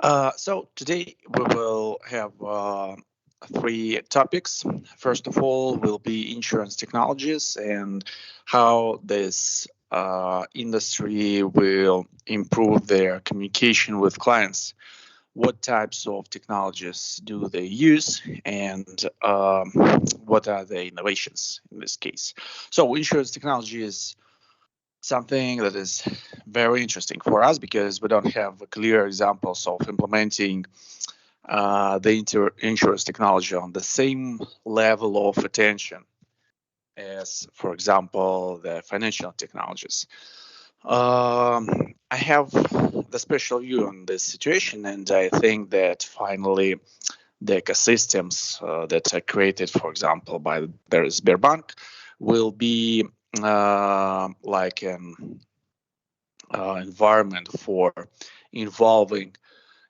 So today we will have three topics. First of all, will be insurance technologies and how this industry will improve their communication with clients. What types of technologies do they use, and what are the innovations in this case? So, insurance technology is something that is very interesting for us because we don't have clear examples of implementing the insurance technology on the same level of attention as, for example, the financial technologies. I have the special view on this situation, and I think that finally the ecosystems that are created, for example, by the Sberbank will be like an environment for involving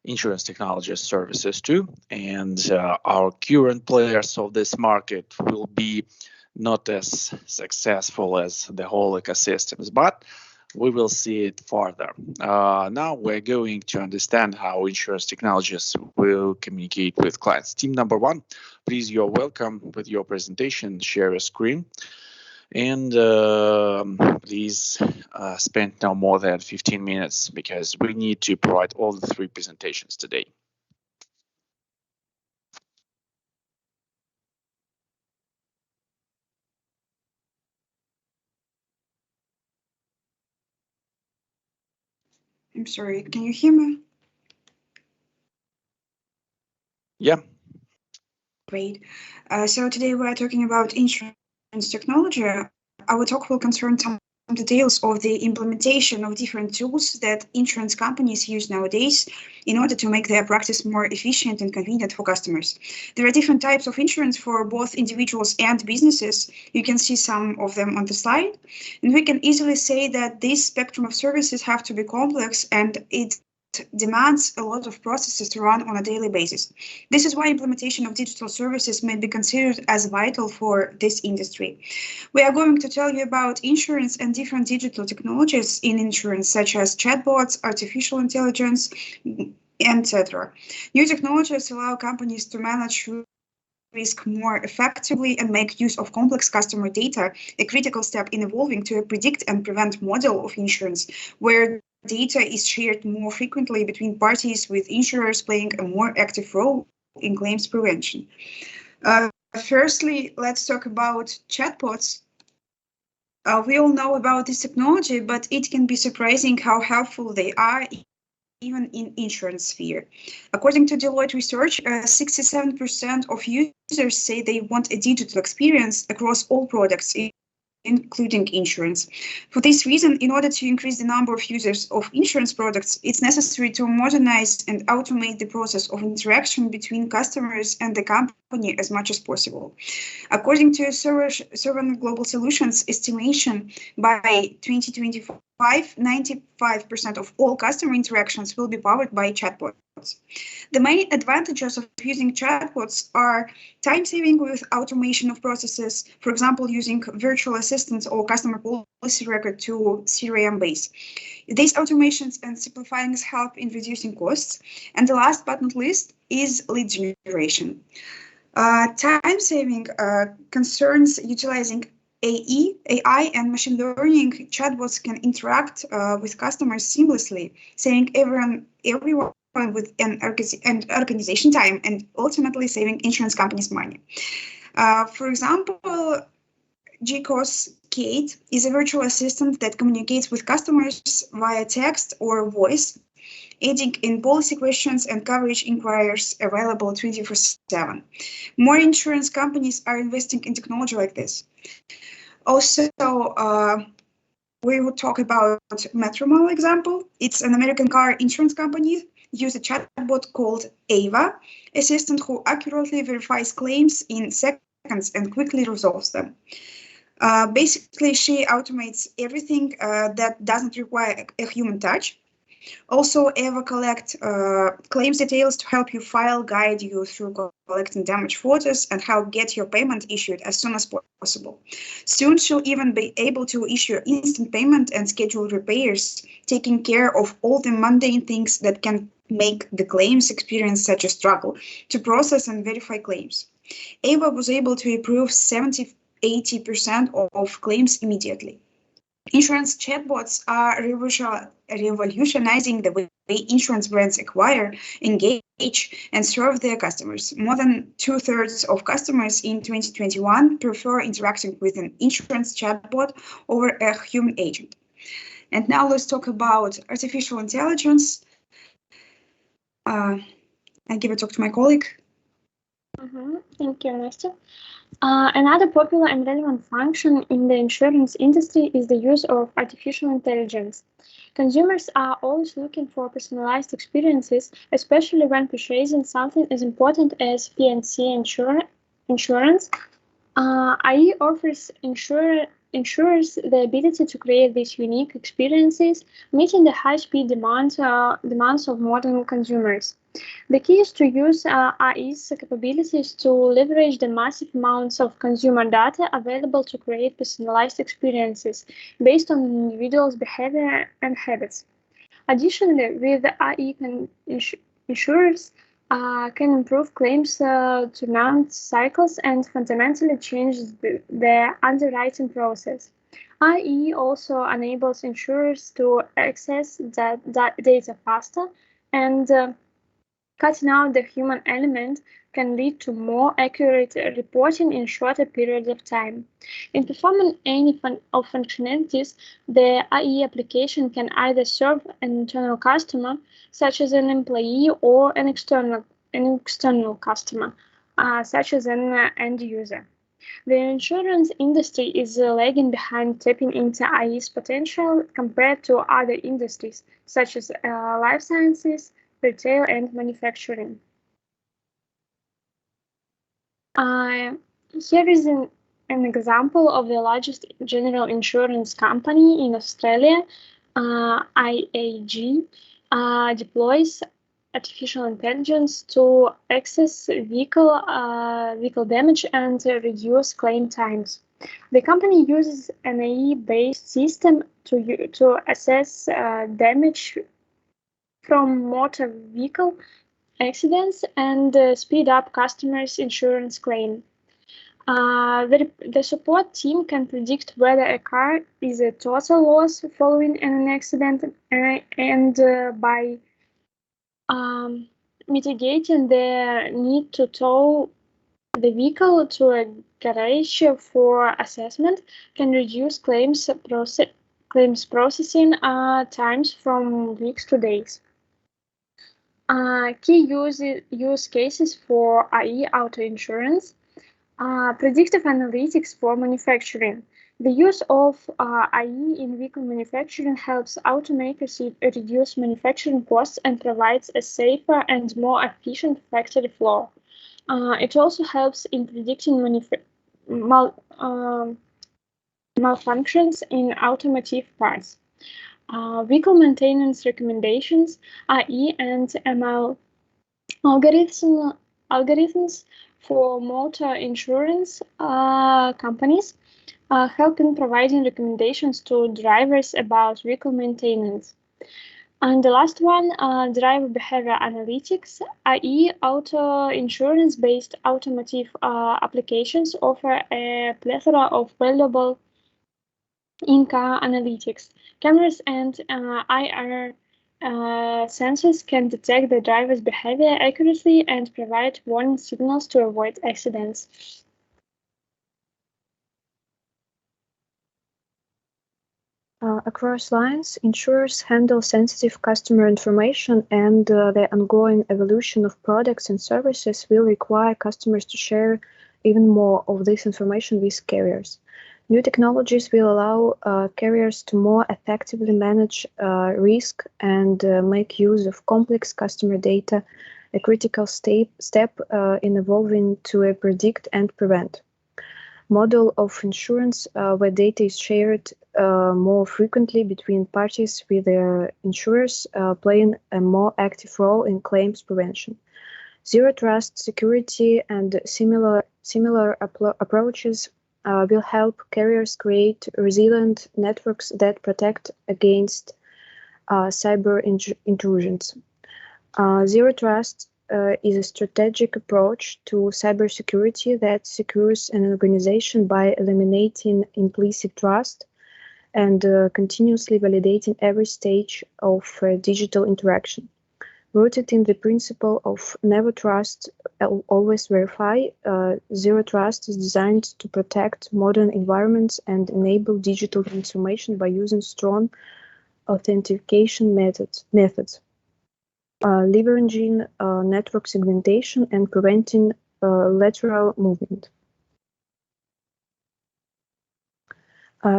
insurance technology services too. And our current players of this market will be not as successful as the whole ecosystems, but we will see it further. Now we're going to understand how insurance technologies will communicate with clients. Team number one, please, you're welcome with your presentation. Share your screen. And please spend no more than 15 minutes because we need to provide all the three presentations today. I'm sorry, can you hear me? Yeah. Great. So today we're talking about insurance technology. Our talk will concern some details of the implementation of different tools that insurance companies use nowadays in order to make their practice more efficient and convenient for customers. There are different types of insurance for both individuals and businesses. You can see some of them on the slide. And we can easily say that this spectrum of services have to be complex, and it demands a lot of processes to run on a daily basis. This is why implementation of digital services may be considered as vital for this industry. We are going to tell you about insurance and different digital technologies in insurance, such as chatbots, artificial intelligence, etc. New technologies allow companies to manage risk more effectively and make use of complex customer data, a critical step in evolving to a predict and prevent model of insurance, where data is shared more frequently between parties, with insurers playing a more active role in claims prevention. Firstly, let's talk about chatbots. We all know about this technology, but it can be surprising how helpful they are even in insurance sphere. According to Deloitte research, 67% of users say they want a digital experience across all products, including insurance. For this reason, in order to increase the number of users of insurance products, it's necessary to modernize and automate the process of interaction between customers and the company as much as possible. According to Servan Global Solutions estimation, by 2025, 95% of all customer interactions will be powered by chatbots. The main advantages of using chatbots are time saving with automation of processes, for example, using virtual assistants or customer policy record to CRM base. These automations and simplifyings help in reducing costs. And the last but not least is lead generation. Time saving concerns utilizing AI and machine learning. Chatbots can interact with customers seamlessly, saving everyone with an organization time and ultimately saving insurance companies money. For example, GCOS Kate is a virtual assistant that communicates with customers via text or voice, aiding in policy questions and coverage inquiries available 24/7. More insurance companies are investing in technology like this. Also, we will talk about Metromal example. It's an American car insurance company, use a chatbot called Ava, assistant who accurately verifies claims in seconds and quickly resolves them. Basically, she automates everything that doesn't require a human touch. Also, Ava collect claims details to help you file, guide you through collecting damage photos, and how get your payment issued as soon as possible. Soon, she'll even be able to issue instant payment and schedule repairs, taking care of all the mundane things that can make the claims experience such a struggle to process and verify claims. AVA was able to approve 70–80% of claims immediately. Insurance chatbots are revolutionizing the way insurance brands acquire, engage, and serve their customers. More than 2/3 of customers in 2021 prefer interacting with an insurance chatbot over a human agent. And now let's talk about artificial intelligence. I give a talk to my colleague. Thank you, Настя. Another popular and relevant function in the insurance industry is the use of artificial intelligence. Consumers are always looking for personalized experiences, especially when purchasing something as important as P&C insurance. AI offers insurers the ability to create these unique experiences, meeting the high-speed demands of modern consumers. The key is to use AI's capabilities to leverage the massive amounts of consumer data available to create personalized experiences based on individuals' behavior and habits. Additionally, with AI, insurers can improve claims turnaround cycles and fundamentally change the underwriting process. AI also enables insurers to access that data faster, and cutting out the human element can lead to more accurate reporting in shorter periods of time. In performing any of functionalities, the AI application can either serve an internal customer, such as an employee, or an external customer, such as an end user. The insurance industry is lagging behind tapping into AI's potential compared to other industries, such as life sciences, retail, and manufacturing. Here is an example of the largest general insurance company in Australia. IAG deploys artificial intelligence to access vehicle damage and reduce claim times. The company uses an AI-based system to assess damage from motor vehicle accidents and speed up customers' insurance claim. The support team can predict whether a car is a total loss following an accident, and by mitigating the need to tow the vehicle to a garage for assessment, can reduce claims processing times from weeks to days. Key use cases for AI auto insurance. Predictive analytics for manufacturing. The use of AI in vehicle manufacturing helps automakers reduce manufacturing costs and provides a safer and more efficient factory floor. It also helps in predicting malfunctions in automotive parts. Vehicle maintenance recommendations, AI and ML algorithms for motor insurance companies help in providing recommendations to drivers about vehicle maintenance. And the last one, driver behavior analytics. AI auto insurance-based automotive applications offer a plethora of valuable in-car analytics. Cameras and IR sensors can detect the driver's behavior accurately and provide warning signals to avoid accidents. Across lines, insurers handle sensitive customer information, and the ongoing evolution of products and services will require customers to share even more of this information with carriers. New technologies will allow carriers to more effectively manage risk and make use of complex customer data, a critical step in evolving to a predict and prevent model of insurance where data is shared more frequently between parties, with their insurers playing a more active role in claims prevention. Zero trust, security, and similar approaches will help carriers create resilient networks that protect against cyber intrusions. Zero Trust is a strategic approach to cybersecurity that secures an organization by eliminating implicit trust and continuously validating every stage of digital interaction. Rooted in the principle of never trust, always verify, Zero Trust is designed to protect modern environments and enable digital transformation by using strong authentication methods, leveraging network segmentation and preventing lateral movement.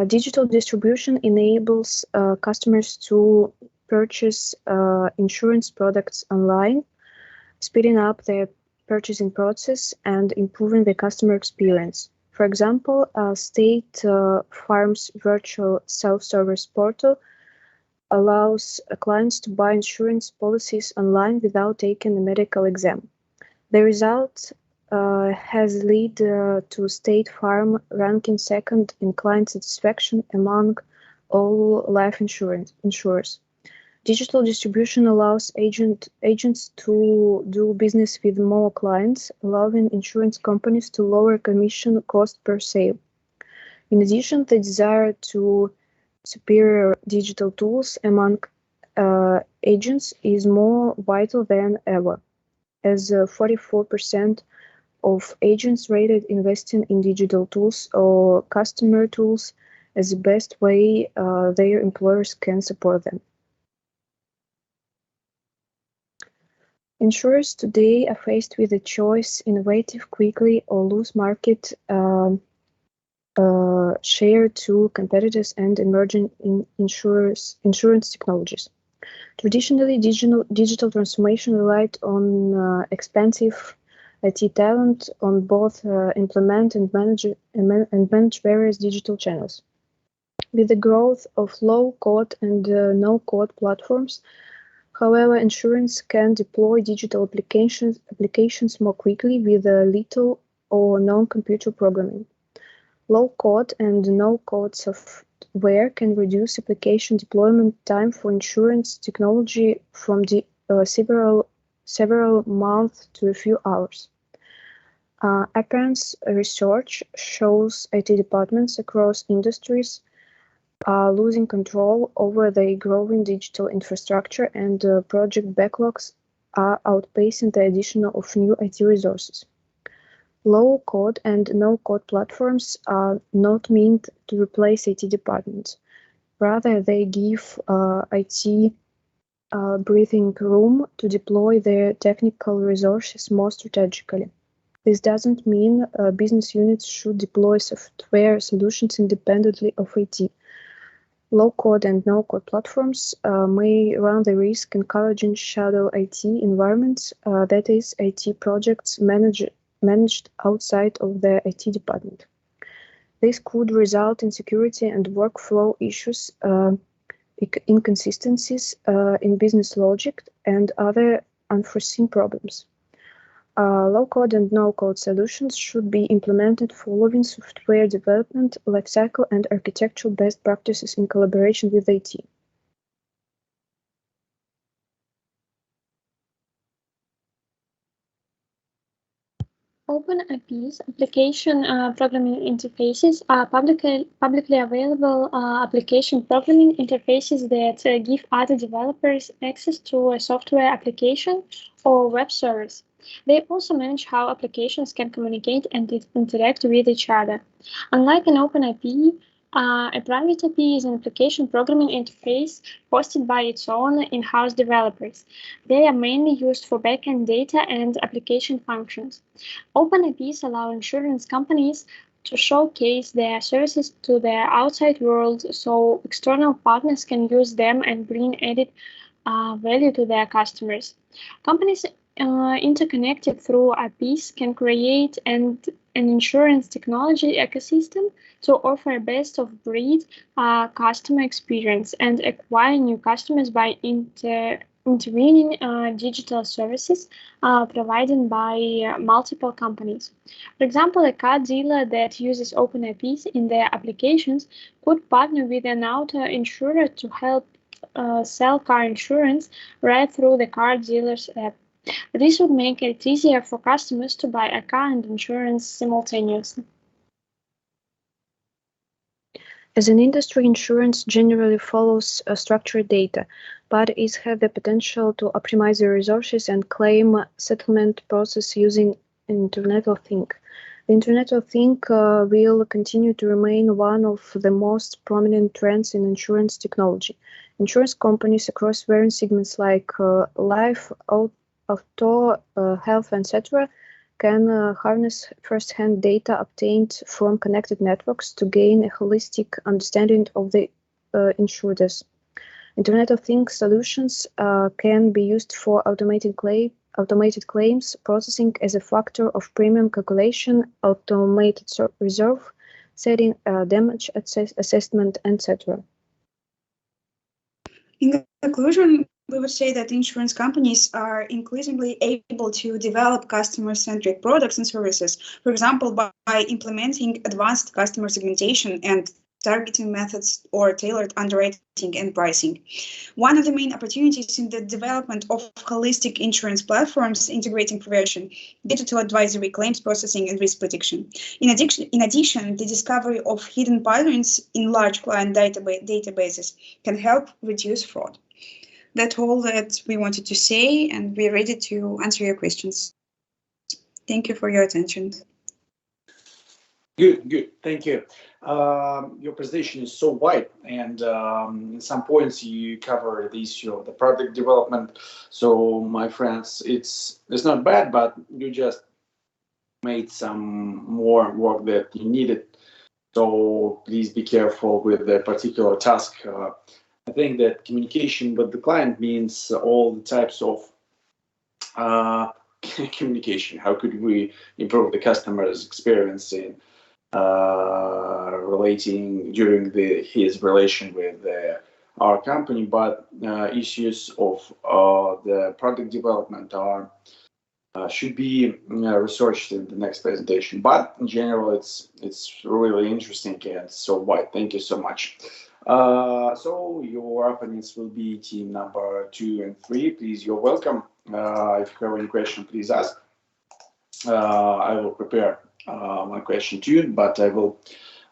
Digital distribution enables customers to purchase insurance products online, speeding up their purchasing process and improving the customer experience. For example, State Farm's virtual self-service portal allows clients to buy insurance policies online without taking a medical exam. The result has led to State Farm ranking second in client satisfaction among all life insurers. Digital distribution allows agents to do business with more clients, allowing insurance companies to lower commission cost per sale. In addition, the desire to superior digital tools among agents is more vital than ever, as 44% of agents rated investing in digital tools or customer tools as the best way their employers can support them. Insurers today are faced with a choice: innovative quickly or lose market share to competitors and emerging insurance technologies. Traditionally, digital transformation relied on expensive IT talent on both implement and manage various digital channels. With the growth of low-code and no-code platforms, however, insurance can deploy digital applications more quickly with little or no computer programming. Low-code and no-code software can reduce application deployment time for insurance technology from several months to a few hours. Appian's research shows IT departments across industries are losing control over their growing digital infrastructure, and project backlogs are outpacing the addition of new IT resources. Low-code and no-code platforms are not meant to replace IT departments. Rather, they give IT breathing room to deploy their technical resources more strategically. This doesn't mean business units should deploy software solutions independently of IT. Low-code and no-code platforms may run the risk encouraging shadow IT environments, that is, IT projects managed outside of the IT department. This could result in security and workflow issues, inconsistencies in business logic, and other unforeseen problems. Low-code and no-code solutions should be implemented following software development lifecycle and architectural best practices in collaboration with IT. OpenAPI's application programming interfaces are publicly available application programming interfaces that give other developers access to a software application or web service. They also manage how applications can communicate and interact with each other. Unlike an OpenAPI, a private API is an application programming interface hosted by its own in-house developers. They are mainly used for backend data and application functions. OpenAPIs allow insurance companies to showcase their services to the outside world so external partners can use them and bring added value to their customers. Companies interconnected through APIs can create an insurance technology ecosystem to offer a best-of-breed customer experience and acquire new customers by intervening digital services provided by multiple companies. For example, a car dealer that uses OpenAPIs in their applications could partner with an auto insurer to help sell car insurance right through the car dealer's app. This would make it easier for customers to buy a car and insurance simultaneously. As an industry, insurance generally follows structured data, but it has the potential to optimize the resources and claim settlement process using Internet of Things. The Internet of Things will continue to remain one of the most prominent trends in insurance technology. Insurance companies across various segments like life, auto, health, etc., can harness first-hand data obtained from connected networks to gain a holistic understanding of the insureds. Internet of Things solutions can be used for automated claims processing as a factor of premium calculation, automated reserve setting, damage assessment, etc. In conclusion, we would say that insurance companies are increasingly able to develop customer-centric products and services, for example, by implementing advanced customer segmentation and targeting methods or tailored underwriting and pricing. One of the main opportunities in the development of holistic insurance platforms integrating prevention, digital advisory, claims processing, and risk prediction. In addition, the discovery of hidden patterns in large client databases can help reduce fraud. That's all that we wanted to say, and we're ready to answer your questions. Thank you for your attention. Good. Thank you. Your presentation is so wide, and in some points you cover the issue of the product development. So, my friends, it's not bad, but you just made some more work that you needed. So please be careful with the particular task. I think that communication with the client means all the types of communication. How could we improve the customer's experience in relating during his relation with our company? But issues of the product development are should be researched in the next presentation. But in general, it's really interesting and so wide. Thank you so much. So your opponents will be team number 2 and 3. Please, you're welcome. If you have any question, please ask. I will prepare my question to you, but I will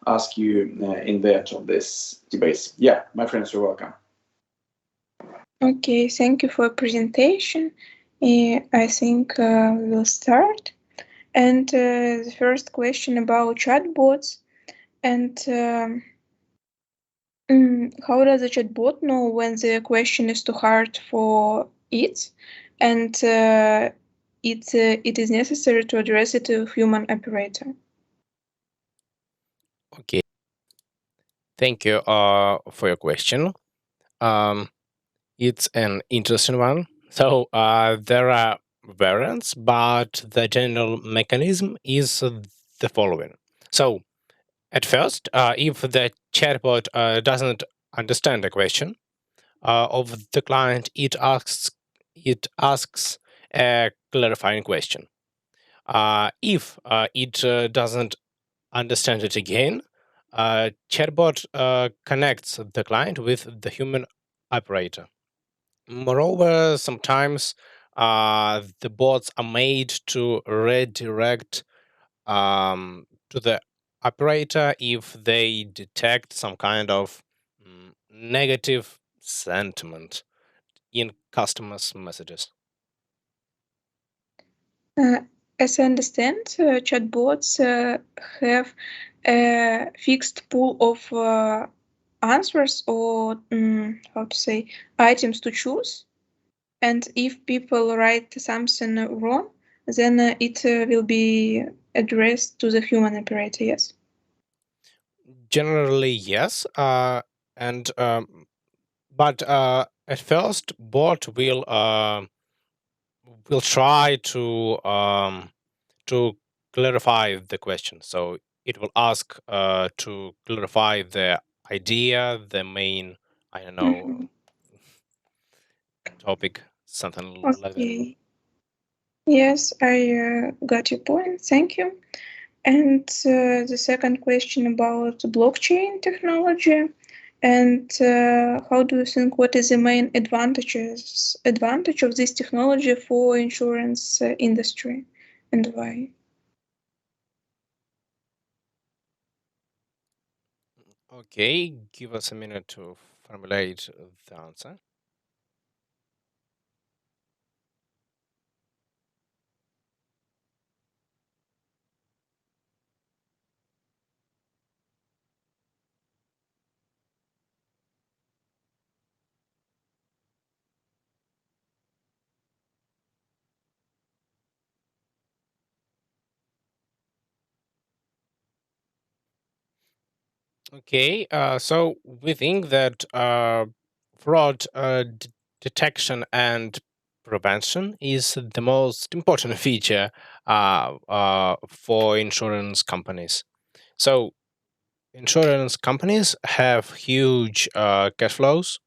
ask you in the end of this debate. Yeah, my friends, you're welcome. Okay, thank you for your presentation. I think we will start. And the first question about chatbots, and how does a chatbot know when the question is too hard for it, and it is necessary to address it to a human operator? Okay. Thank you for your question. It's an interesting one. So there are variants, but the general mechanism is the following. So at first, if the chatbot doesn't understand the question of the client, it asks a clarifying question. If it doesn't understand it again, chatbot connects the client with the human operator. Moreover, sometimes the bots are made to redirect to the operator if they detect some kind of negative sentiment in customers' messages. As I understand, chatbots have a fixed pool of answers or items to choose, and if people write something wrong, then it will be addressed to the human operator. Yes. Generally, yes, and but at first, bot will try to clarify the question. So it will ask to clarify the idea, the main, I don't know, topic, something like that. Okay. Yes, I got your point. Thank you. And the second question about blockchain technology. And how do you think, what is the main advantage of this technology for insurance industry, and why? Okay, give us a minute to formulate the answer. Okay, so we think that fraud detection and prevention is the most important feature for insurance companies. So, insurance companies have huge cash flows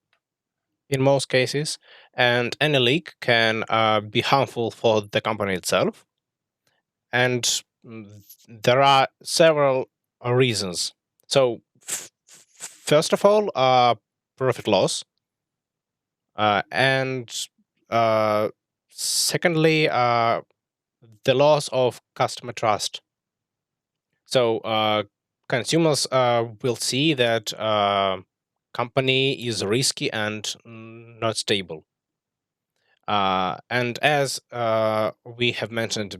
in most cases, and any leak can be harmful for the company itself. And there are several reasons. So, first of all, profit loss, and uh, secondly, the loss of customer trust. So, consumers will see that company is risky and not stable. And as we have mentioned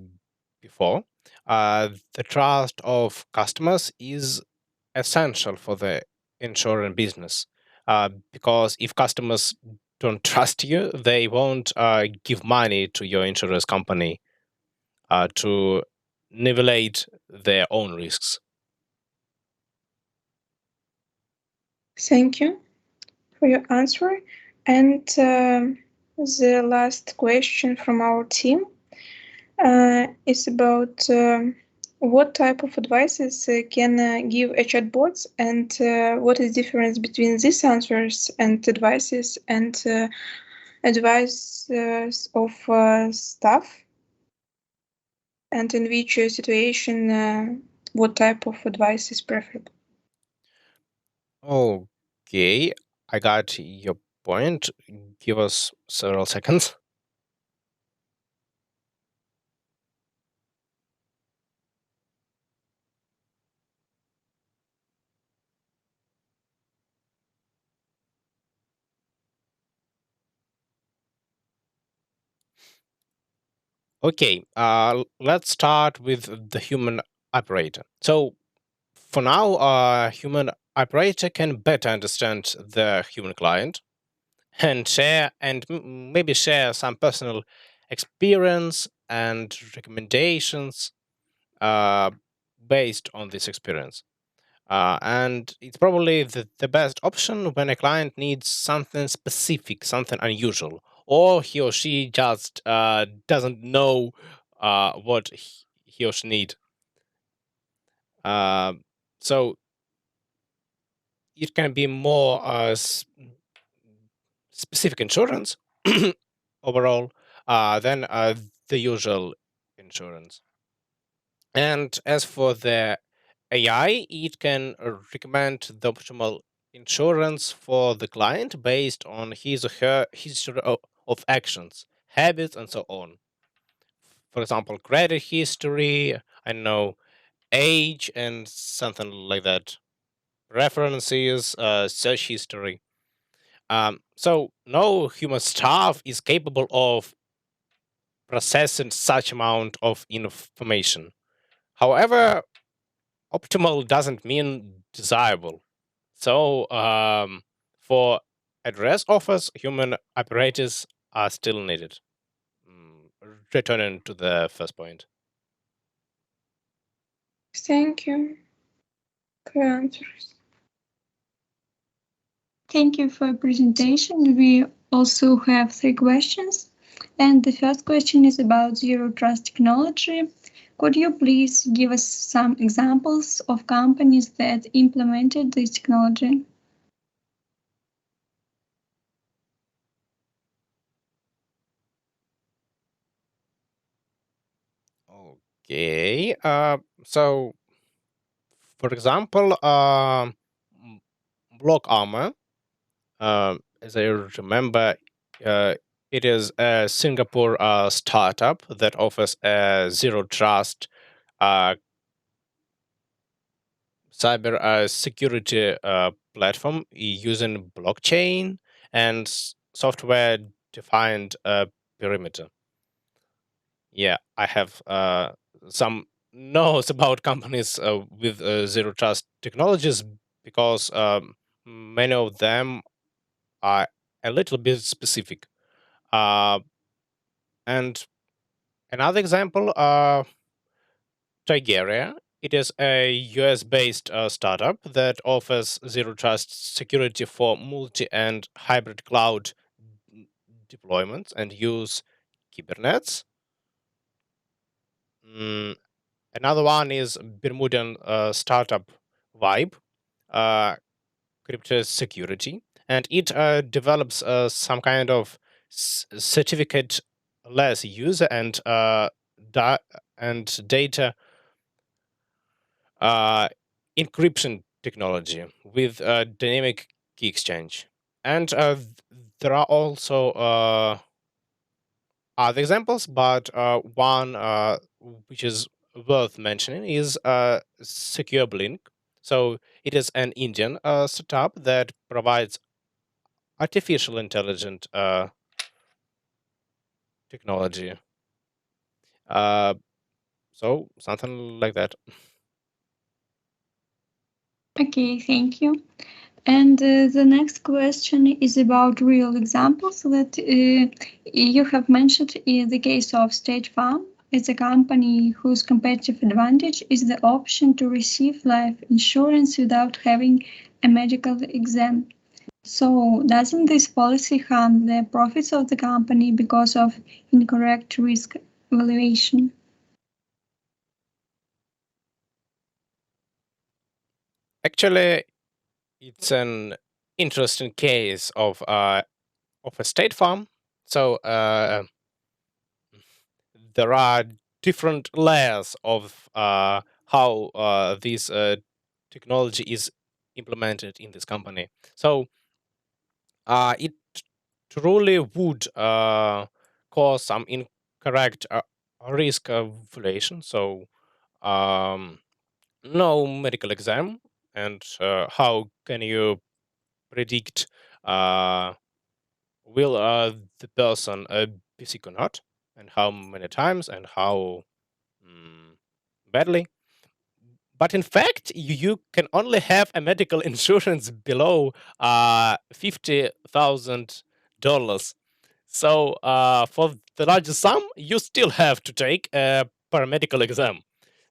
before, the trust of customers is essential for the insurance business, because if customers don't trust you, they won't give money to your insurance company to nivellate their own risks. Thank you for your answer. And the last question from our team is about what type of advices can give a chatbots, and what is the difference between these answers and advices and advice of staff, and in which situation what type of advice is preferable. Okay, I got your point. Give us several seconds. Okay, let's start with the human operator. So, for now, human operator can better understand the human client and share and maybe share some personal experience and recommendations uh, based on this experience. And it's probably the best option when a client needs something specific, something unusual, or he or she just doesn't know what he or she need. Uh, so it can be more specific insurance overall than the usual insurance. And as for the AI, it can recommend the optimal insurance for the client based on his or her history of actions, habits, and so on. For example, credit history, I know, age, and something like that. References, search history. So no human staff is capable of processing such amount of information. However, optimal doesn't mean desirable. So for address offers, human operators are still needed. Returning to the first point. Thank you. Clear answers. Thank you for your presentation. We also have 3 questions. And the first question is about zero trust technology. Could you please give us some examples of companies that implemented this technology? Okay. So, for example, Block Armor. As I remember, it is a Singapore startup that offers a zero trust cyber security platform using blockchain and software defined perimeter. Yeah, I have some knows about companies with zero trust technologies because many of them are a little bit specific. Uh, and another example, Tigera. It is a US based startup that offers zero trust security for multi and hybrid cloud deployments and use Kubernetes. Mm, Another one is Bermudian startup Vibe, uh, crypto security, and it develops some kind of certificate-less user da- and data uh, encryption technology with dynamic key exchange. And there are also other examples, but one which is worth mentioning is Secure Blink. So it is an Indian startup that provides artificial intelligent technology. Uh, so something like that. Okay, thank you. And the next question is about real examples that you have mentioned in the case of State Farm. It's a company whose competitive advantage is the option to receive life insurance without having a medical exam. So, doesn't this policy harm the profits of the company because of incorrect risk valuation? Actually, it's an interesting case of a state farm. So there are different layers of how this technology is implemented in this company. So it truly would cause some incorrect risk valuation. So um, no medical exam, and how can you predict will the person be sick or not, and how many times, and how badly. But in fact, you can only have a medical insurance below $50,000. So for the larger sum, you still have to take a paramedical exam.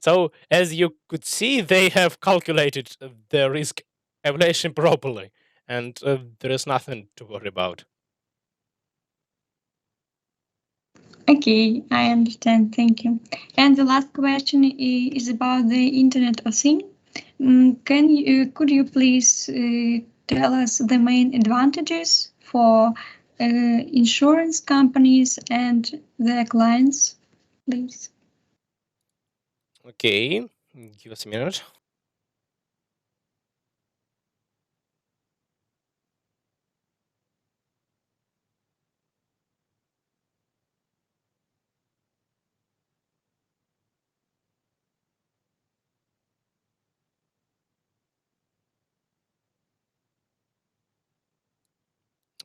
So as you could see, they have calculated the risk evaluation properly, and there is nothing to worry about. Okay, I understand. Thank you. And the last question is about the Internet of Things. Could you please tell us the main advantages for insurance companies and their clients, please? Okay, give us a minute.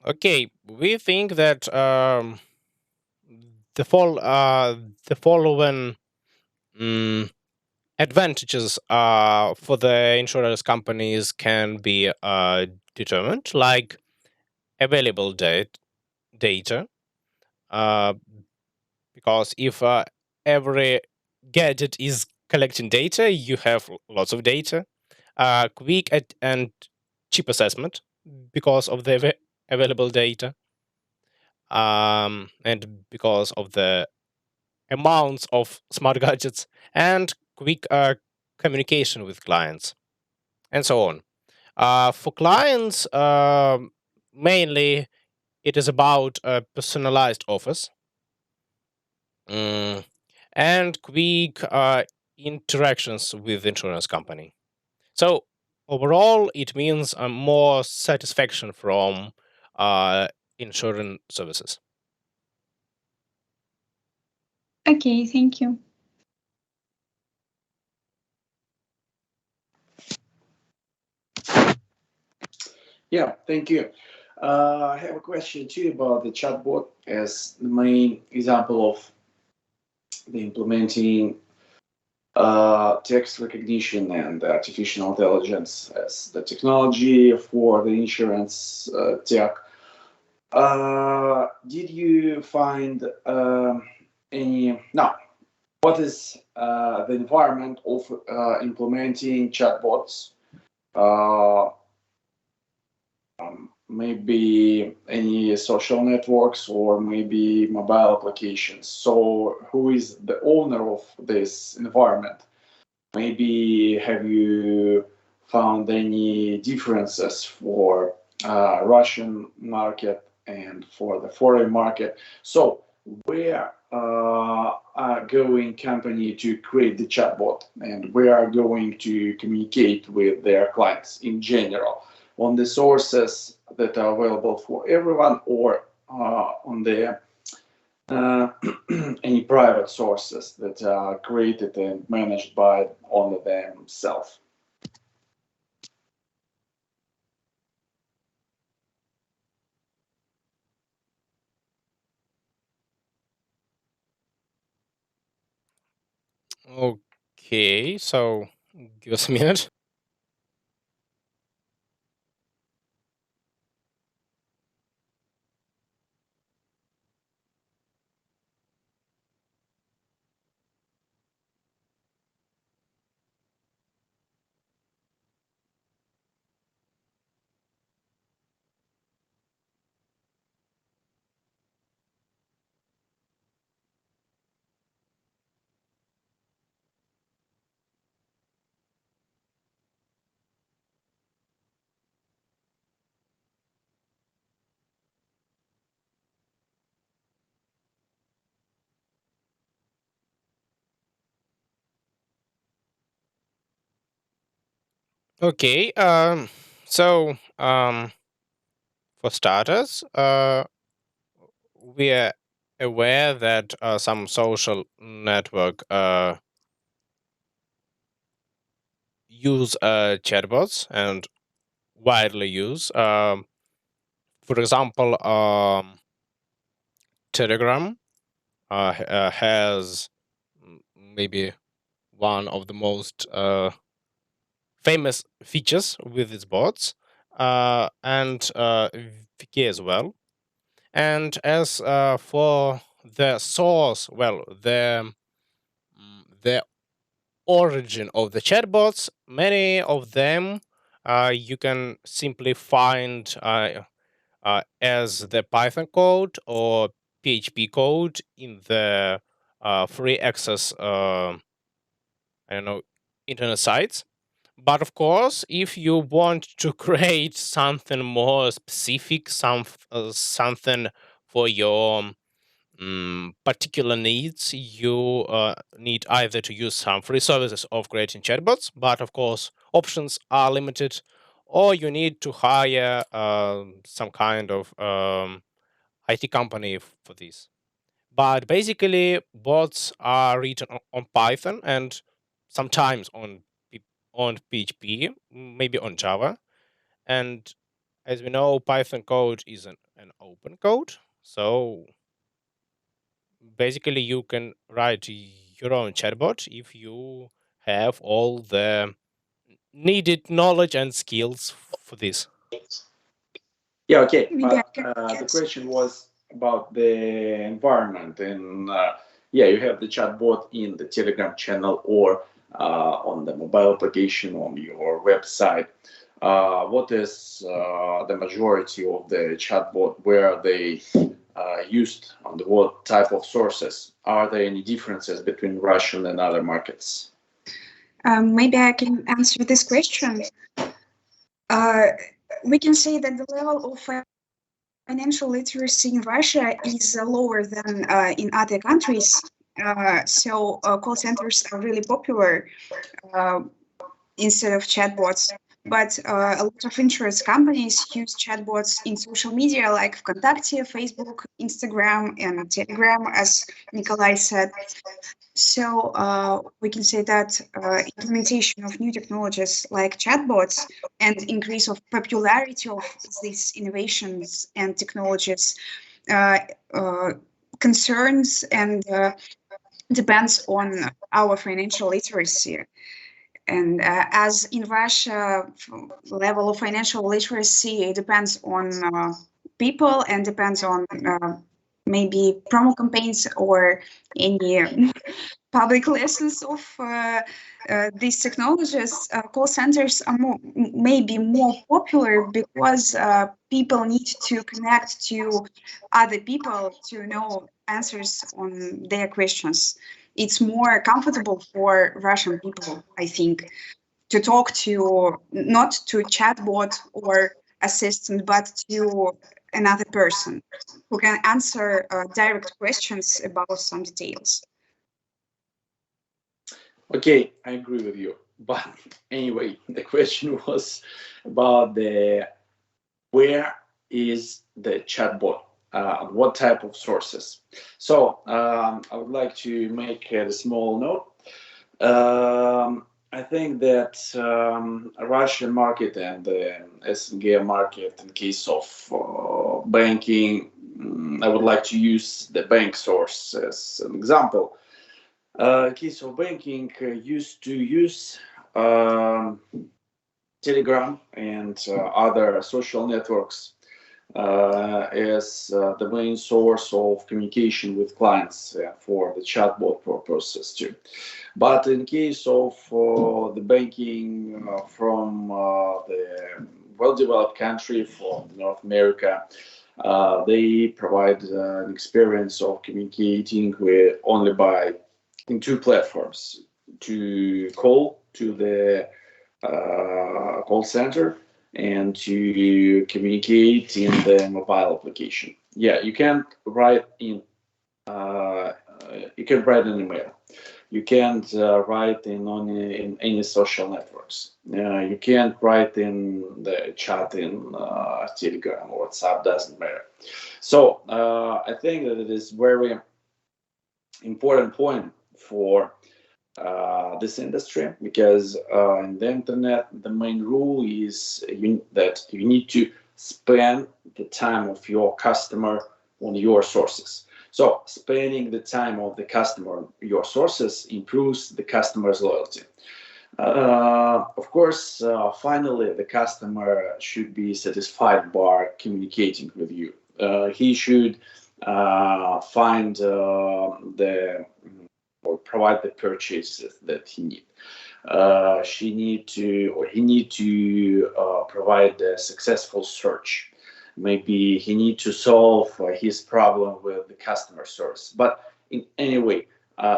Okay, we think that the the following mm, advantages for the insurance companies can be determined, like available data, uh, because if every gadget is collecting data, you have lots of data. Quick and cheap assessment because of the available data, and because of the amounts of smart gadgets, and quick communication with clients, and so on. For clients, mainly it is about personalized offers, mm, and quick interactions with the insurance company. So overall, it means more satisfaction from insurance services. Okay, thank you. Yeah, thank you. I have a question too about the chatbot as the main example of the implementing text recognition and artificial intelligence as the technology for the insurance tech. Did you find any? No. What is the environment of implementing chatbots? Maybe any social networks or maybe mobile applications. So, who is the owner of this environment? Maybe have you found any differences for Russian market and for the foreign market? So, where are going company to create the chatbot and where are going to communicate with their clients in general on the sources that are available for everyone or on the any private sources that are created and managed by only themselves. Okay, so give us a minute. Okay, for starters, we are aware that some social network use chatbots and widely use. For example, Telegram has maybe one of the most famous features with its bots, and Wiki as well. And as for the source, well, the origin of the chatbots, many of them you can simply find as the Python code or PHP code in the free access, I don't know, internet sites. But of course, if you want to create something more specific, something for your particular needs, you need either to use some free services of creating chatbots, but of course, options are limited, or you need to hire some kind of IT company for this. But basically, bots are written on Python and sometimes on PHP, maybe on Java. And as we know, Python code is an open code. So basically, you can write your own chatbot if you have all the needed knowledge and skills for this. Yeah, okay. Maybe But I can the add. question was about the environment, and yeah, you have the chatbot in the Telegram channel or on the mobile application on your website. What is the majority of the chatbot? Where are they used on the what type of sources? Are there any differences between Russian and other markets? Maybe I can answer this question. We can say that the level of financial literacy in Russia is lower than in other countries. So call centers are really popular instead of chatbots. but a lot of insurance companies use chatbots in social media like Vkontakte, Facebook, Instagram, and Telegram, as Nikolai said. So we can say that implementation of new technologies like chatbots and increase of popularity of these innovations and technologies concerns and depends on our financial literacy. And as in Russia, level of financial literacy depends on people and depends on maybe promo campaigns or any public lessons of these technologies. Call centers are maybe more popular because people need to connect to other people to know answers on their questions. It's more comfortable for Russian people, I think, to talk to not to chatbot or assistant, but to another person who can answer direct questions about some details. Okay, I agree with you. But anyway, the question was about where is the chatbot? What type of sources? So I would like to make a small note. I think that Russian market and the SNG market, in case of banking, I would like to use the bank source as an example. In case of banking, used to use Telegram and other social networks as the main source of communication with clients for the chatbot purposes too. But in case of the banking from the well-developed country from North America, they provide an experience of communicating with only by in two platforms: to call to the call center and to communicate in the mobile application. Yeah, you can't write in. You can write an email. You can't write in any social networks. You can't write in the chat in Telegram or WhatsApp. Doesn't matter. So I think that it is very important point for this industry, because in the internet the main rule is that you need to spend the time of your customer on your sources. So spending the time of the customer on your sources improves the customer's loyalty. Of course, finally the customer should be satisfied by communicating with you. He should find the or provide the purchases that he need. She need to, or he need to provide a successful search. Maybe he need to solve his problem with the customer source. But in any way,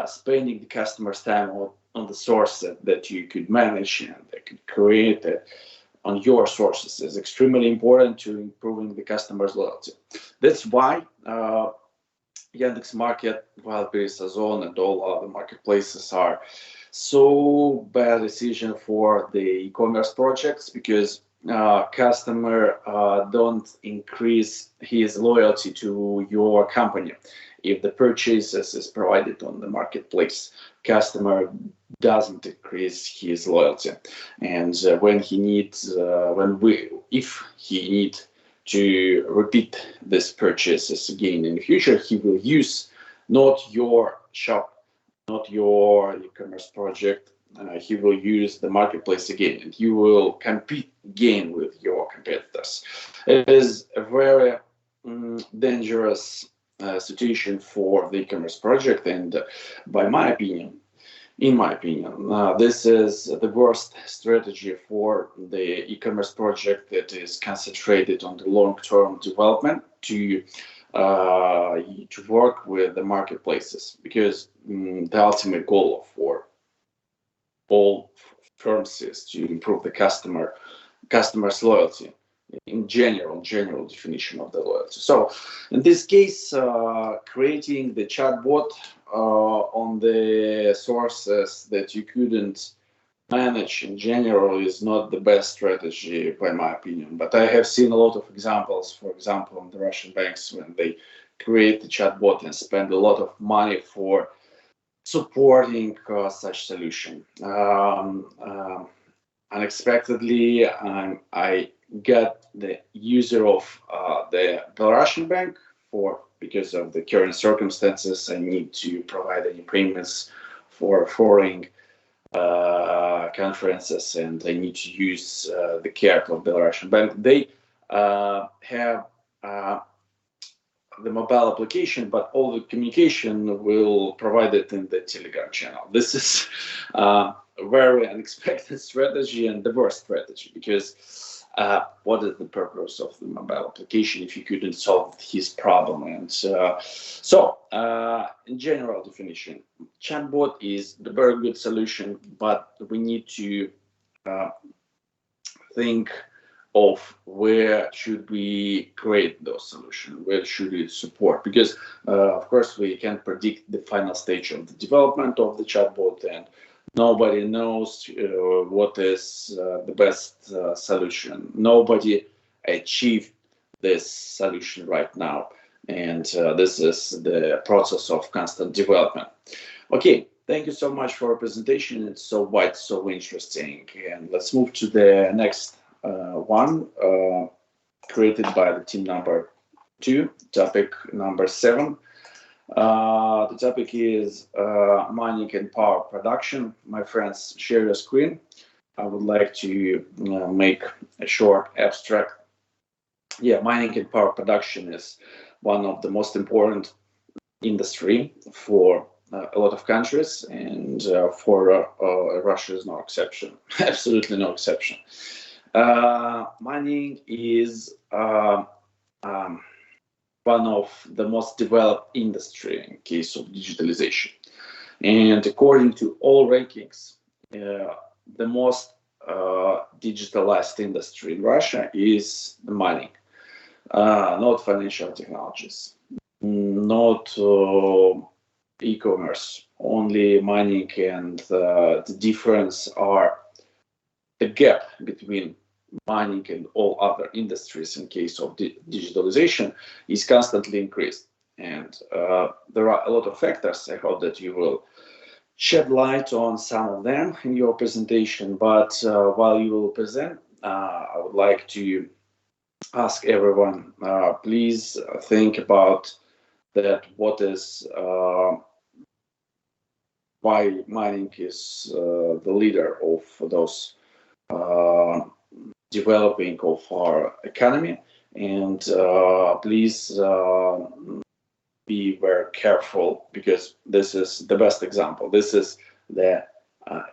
spending the customer's time on the source that you could manage and that could create on your sources is extremely important to improving the customer's loyalty. That's why Yandex Market, Wildberries, Ozon, and all other marketplaces are so bad decision for the e-commerce projects, because customer don't increase his loyalty to your company. If the purchases is provided on the marketplace, customer doesn't increase his loyalty, and when he needs, if he needs to repeat this purchases again in the future, he will use not your shop, not your e-commerce project. He will use the marketplace again, and he will compete again with your competitors. It is a very dangerous situation for the e-commerce project, and in my opinion, this is the worst strategy for the e-commerce project that is concentrated on the long-term development to work with the marketplaces, because the ultimate goal for all firms is to improve the customer's loyalty in general definition of the loyalty. So in this case, creating the chatbot on the sources that you couldn't manage in general is not the best strategy, by my opinion. But I have seen a lot of examples, for example, on the Russian banks when they create the chatbot and spend a lot of money for supporting such solution. Unexpectedly, I got the user of the Belarusian bank because of the current circumstances. I need to provide any payments for foreign conferences, and I need to use the card of Belarusian bank. They have the mobile application, but all the communication will provide it in the Telegram channel. This is a very unexpected strategy and the worst strategy, because what is the purpose of the mobile application if you couldn't solve his problem? And in general definition, chatbot is the very good solution, but we need to think of where should we create those solutions, where should we support, because of course we can't predict the final stage of the development of the chatbot, and nobody knows what is the best solution. Nobody achieved this solution right now, and this is the process of constant development. Okay, thank you so much for your presentation. It's so wide, so interesting, and let's move to the next one, created by the team number 2, topic number 7. The topic is mining and power production. My friends, share your screen. I would like to make a short abstract. Mining and power production is one of the most important industry for a lot of countries, and for Russia is no exception. Absolutely no exception. Mining is one of the most developed industry in case of digitalization, and according to all rankings, the most digitalized industry in Russia is the mining, not financial technologies, not e-commerce, only mining, and the difference are the gap between mining and all other industries in case of digitalization is constantly increased. And there are a lot of factors. I hope that you will shed light on some of them in your presentation. But while you will present, I would like to ask everyone, please think about that. What is why mining is the leader of those developing of our economy, and please be very careful, because this is the best example. This is the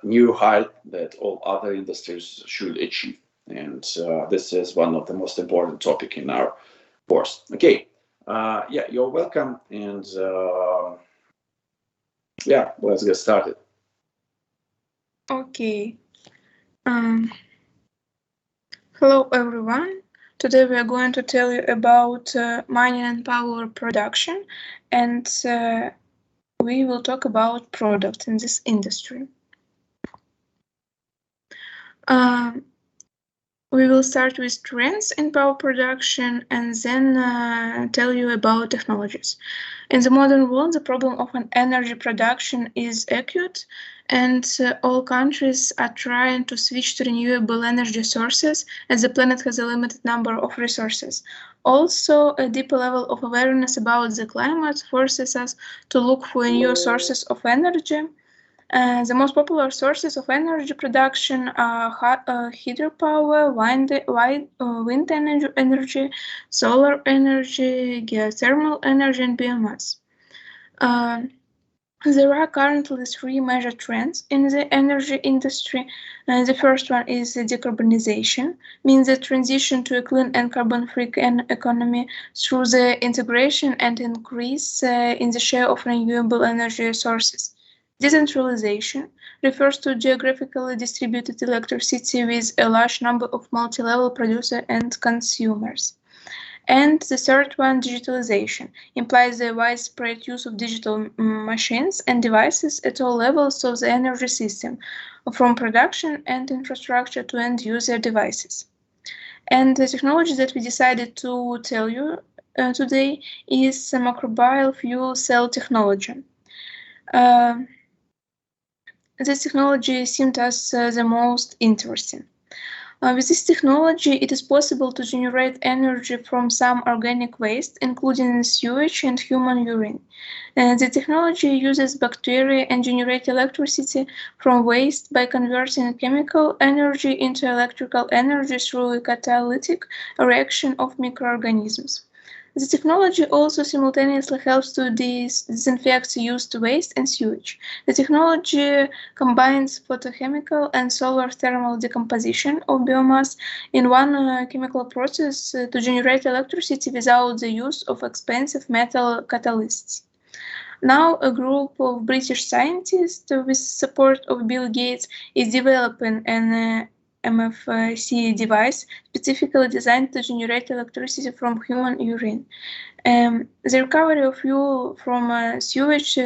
new height that all other industries should achieve, and this is one of the most important topic in our course. Okay, you're welcome, and let's get started. Okay. Hello everyone. Today we are going to tell you about mining and power production, and we will talk about products in this industry. We will start with trends in power production and then tell you about technologies. In the modern world, the problem of an energy production is acute, and all countries are trying to switch to renewable energy sources, as the planet has a limited number of resources. Also, a deeper level of awareness about the climate forces us to look for new sources of energy. The most popular sources of energy production are hydropower, wind energy, solar energy, geothermal energy, and biomass. There are currently 3 major trends in the energy industry. The first one is decarbonization, means the transition to a clean and carbon-free economy through the integration and increase in the share of renewable energy sources. Decentralization refers to geographically distributed electricity with a large number of multi-level producers and consumers. And the third one, digitalization, implies the widespread use of digital machines and devices at all levels of the energy system, from production and infrastructure to end-user devices. And the technology that we decided to tell you today is microbial fuel cell technology. This technology seemed us the most interesting. With this technology, it is possible to generate energy from some organic waste, including sewage and human urine. The technology uses bacteria and generates electricity from waste by converting chemical energy into electrical energy through a catalytic reaction of microorganisms. The technology also simultaneously helps to disinfect used waste and sewage. The technology combines photochemical and solar thermal decomposition of biomass in one chemical process to generate electricity without the use of expensive metal catalysts. Now, a group of British scientists, with support of Bill Gates, is developing an MFC device specifically designed to generate electricity from human urine. The recovery of fuel from sewage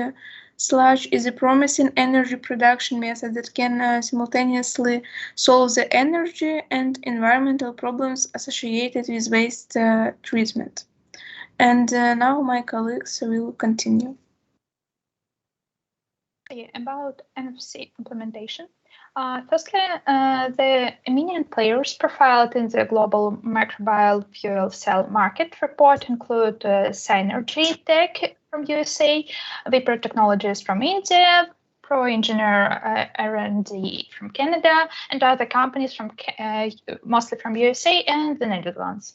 sludge is a promising energy production method that can simultaneously solve the energy and environmental problems associated with waste treatment. And now my colleagues will continue. About NFC implementation. Firstly, the eminent players profiled in the global microbial fuel cell market report include Synergy Tech from USA, Vapor Technologies from India, ProEngineer R&D from Canada, and other companies from mostly from USA and the Netherlands.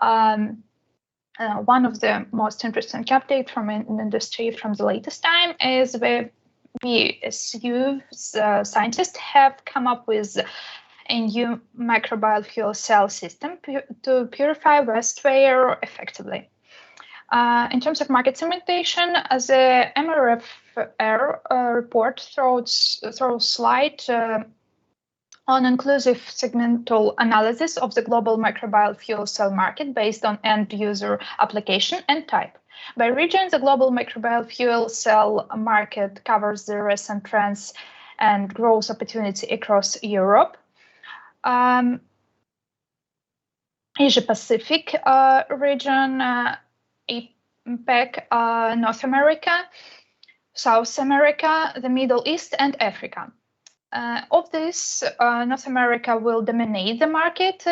One of the most interesting updates from an industry from the latest time is the BSU scientists have come up with a new microbial fuel cell system to purify wastewater effectively. In terms of market segmentation, the MRFR report throws light on inclusive segmental analysis of the global microbial fuel cell market based on end-user application and type. By region, the global microbial fuel cell market covers the recent trends and growth opportunity across Europe, Asia-Pacific region, APEC, North America, South America, the Middle East, and Africa. Of this, North America will dominate the market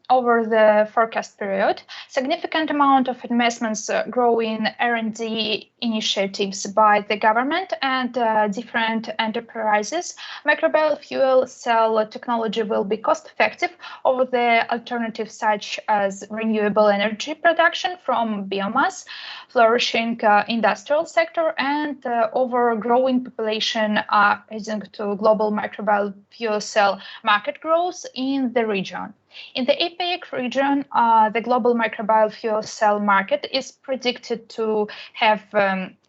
over the forecast period. Significant amount of investments grow in R&D initiatives by the government and different enterprises. Microbial fuel cell technology will be cost-effective over the alternatives such as renewable energy production from biomass, flourishing industrial sector, and over growing population adding to global microbial fuel cell market growth in the region. In the APEC region, the global microbial fuel cell market is predicted to have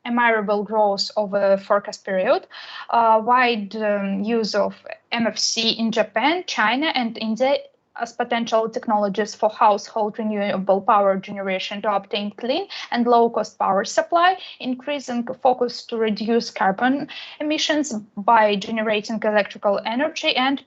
admirable growth over forecast period. Wide use of MFC in Japan, China, and India as potential technologies for household renewable power generation to obtain clean and low-cost power supply, increasing focus to reduce carbon emissions by generating electrical energy and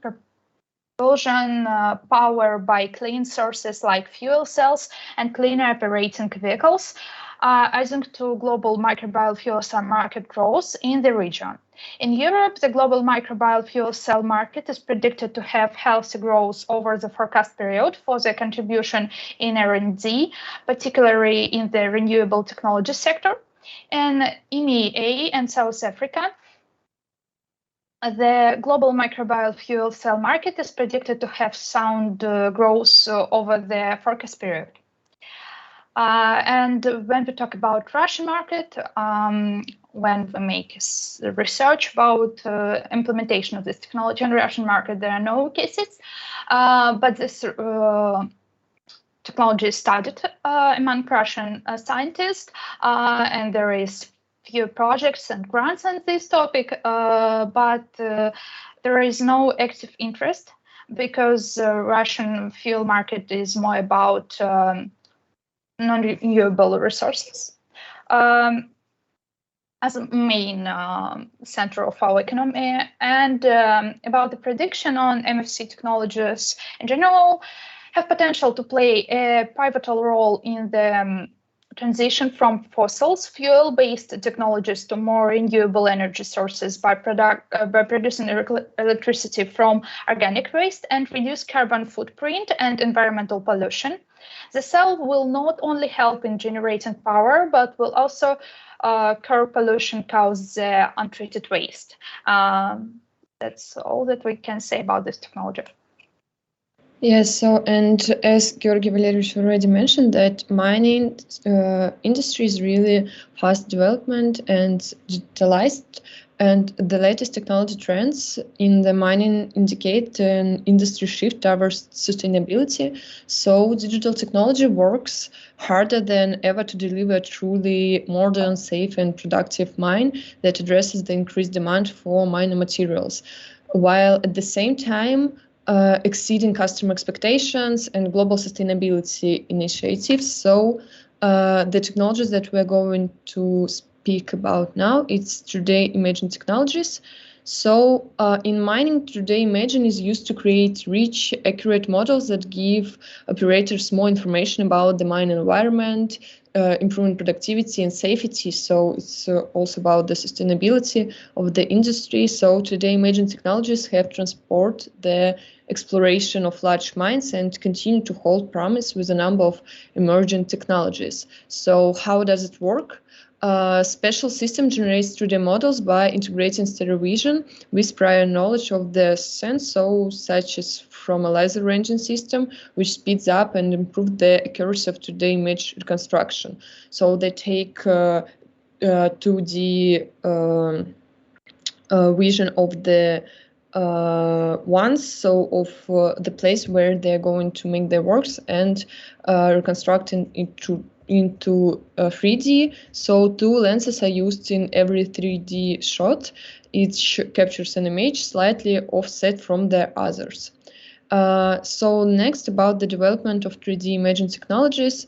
propulsion power by clean sources like fuel cells and cleaner operating vehicles, adding to global microbial fuel cell market growth in the region. In Europe, the global microbial fuel cell market is predicted to have healthy growth over the forecast period for the contribution in R&D, particularly in the renewable technology sector. In EMEA and South Africa, the global microbial fuel cell market is predicted to have sound growth over the forecast period. And when we talk about Russian market, when we make research about implementation of this technology in Russian market, there are no cases, but this technology is studied among Russian scientists, and there is few projects and grants on this topic, but there is no active interest because Russian fuel market is more about non-renewable resources as a main center of our economy, and about the prediction on MFC technologies in general have potential to play a pivotal role in the transition from fossils fuel-based technologies to more renewable energy sources by producing electricity from organic waste and reduce carbon footprint and environmental pollution. The cell will not only help in generating power, but will also curb pollution caused untreated waste. That's all that we can say about this technology. Yes, so and as Georgi Valerievich already mentioned, that mining industry is really fast development and digitalized, and the latest technology trends in the mining indicate an industry shift towards sustainability. So digital technology works harder than ever to deliver a truly modern, safe, and productive mine that addresses the increased demand for mining materials, while at the same time exceeding customer expectations and global sustainability initiatives. So the technologies that we're going to speak about now, it's 3D imaging technologies. So in mining, 3D imaging is used to create rich, accurate models that give operators more information about the mine environment, improving productivity and safety. So it's also about the sustainability of the industry. So 3D imaging technologies have transport the exploration of large mines and continue to hold promise with a number of emerging technologies. So how does it work? Special system generates 3D models by integrating stereo vision with prior knowledge of the sense, so such as from a laser ranging system, which speeds up and improves the accuracy of 3D image reconstruction. So they take 2D vision of the ones, so of the place where they're going to make their works, and reconstructing into 3D. So two lenses are used in every 3D shot. Each captures an image slightly offset from the others. So next, about the development of 3D imaging technologies.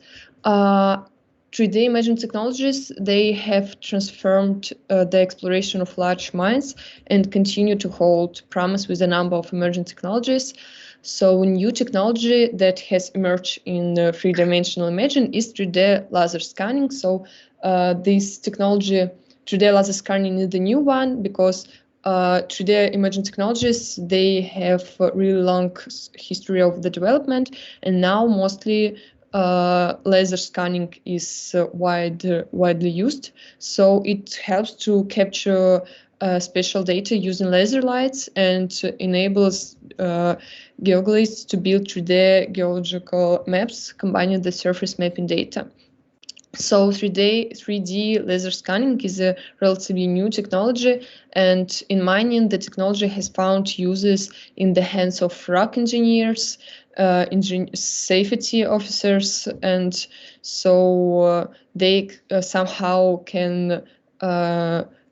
3D imaging technologies, they have transformed the exploration of large mines and continue to hold promise with a number of emerging technologies. So new technology that has emerged in three-dimensional imaging is 3D laser scanning. So this technology, 3D laser scanning, is the new one because 3D imaging technologies, they have a really long history of the development, and now mostly laser scanning is widely used. So it helps to capture spatial data using laser lights and enables geologists to build 3D geological maps combining the surface mapping data. So 3D laser scanning is a relatively new technology, and in mining, the technology has found uses in the hands of rock engineers, safety officers, and so they somehow can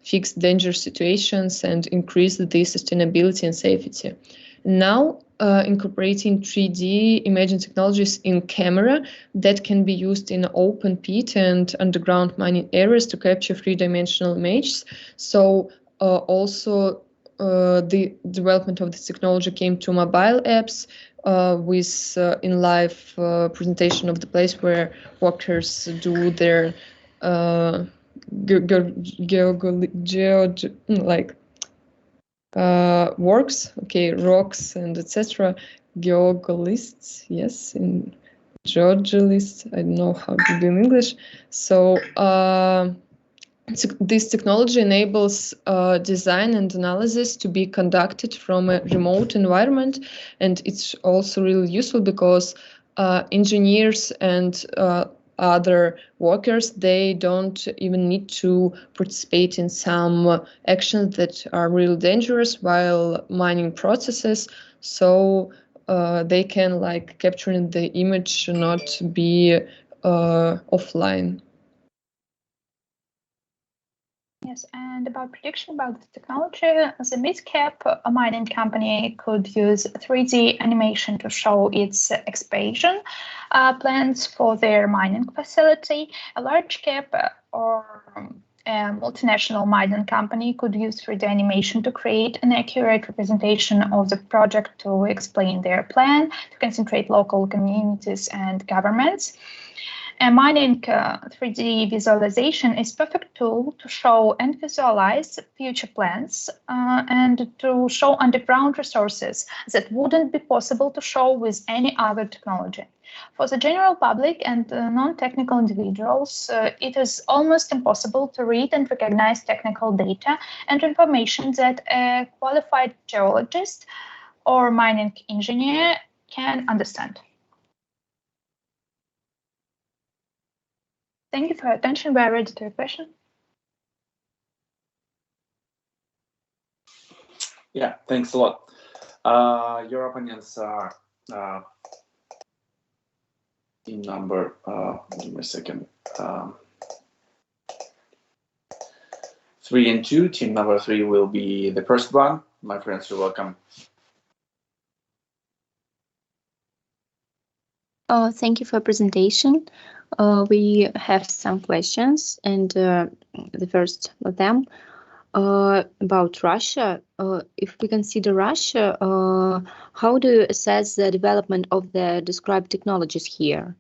fix dangerous situations and increase the sustainability and safety. Now, incorporating 3D imaging technologies in camera that can be used in open pit and underground mining areas to capture three-dimensional images. So also the development of this technology came to mobile apps with in live presentation of the place where workers do their works, okay, rocks and etc. Geologists, yes, in geologists, I don't know how to do in English. So this technology enables design and analysis to be conducted from a remote environment, and it's also really useful because engineers and other workers, they don't even need to participate in some actions that are really dangerous while mining processes. So they can like capturing the image not be offline. Yes, and about prediction about the technology, the mid-cap mining company could use 3D animation to show its expansion plans for their mining facility. A large cap or a multinational mining company could use 3D animation to create an accurate representation of the project to explain their plan, to concentrate local communities and governments. A mining 3D visualization is a perfect tool to show and visualize future plans and to show underground resources that wouldn't be possible to show with any other technology. For the general public and non-technical individuals, it is almost impossible to read and recognize technical data and information that a qualified geologist or mining engineer can understand. Thank you for your attention. We are ready to your question. Yeah, thanks a lot. Your opinions are team number, give me a second, 3 and 2. Team number 3 will be the first one. My friends, you're welcome. Thank you for presentation. We have some questions, and the first of them about Russia. If we consider Russia, how do you assess the development of the described technologies here?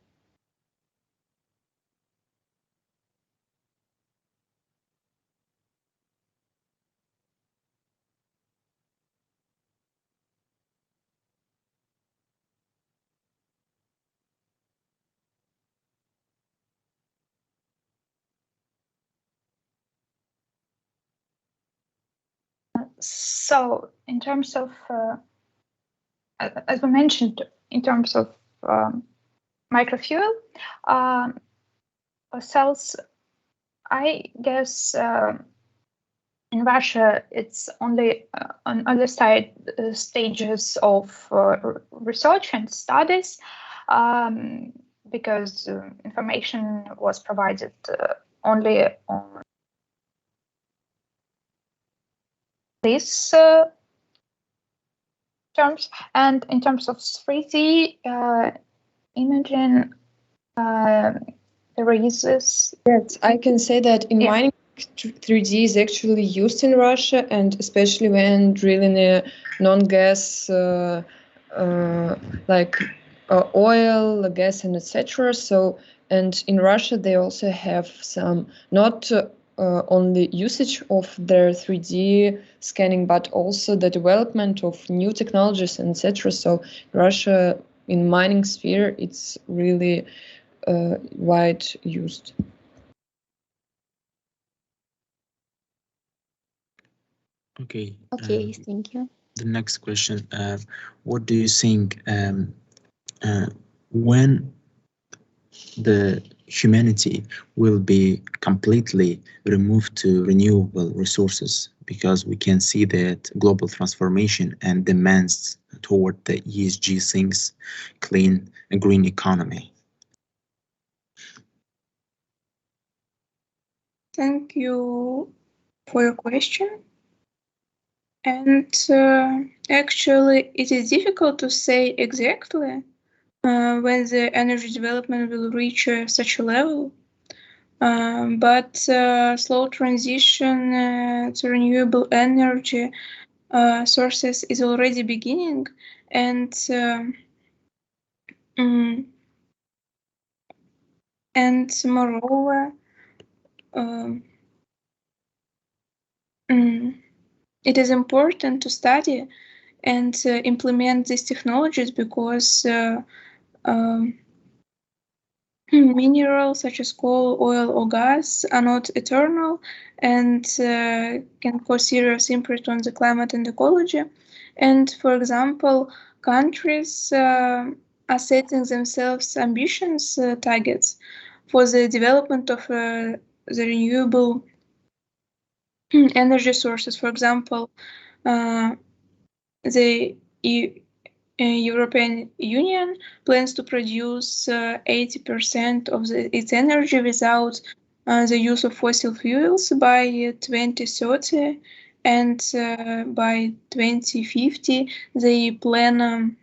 So, in terms of, as we mentioned, in terms of microfuel cells, I guess in Russia it's only on other side stages of research and studies because information was provided only on these terms. And in terms of 3D imaging, there is this. Yes, I can say that in mining, 3D is actually used in Russia, and especially when drilling a non-gas like oil, gas, and etc. So, and in Russia they also have some not only usage of their 3D scanning, but also the development of new technologies and etc. So Russia in mining sphere, it's really wide used. Okay, thank you. The next question, what do you think when the humanity will be completely removed to renewable resources, because we can see that global transformation and demands toward the ESG things, clean and green economy? Thank you for your question. And actually, it is difficult to say exactly when the energy development will reach such a level. But slow transition to renewable energy sources is already beginning, and moreover, it is important to study and implement these technologies because minerals such as coal, oil, or gas are not eternal and can cause serious impact on the climate and ecology. And for example, countries are setting themselves ambitious targets for the development of the renewable energy sources. For example, the European Union plans to produce 80% of its energy without the use of fossil fuels by 2030, and by 2050 they plan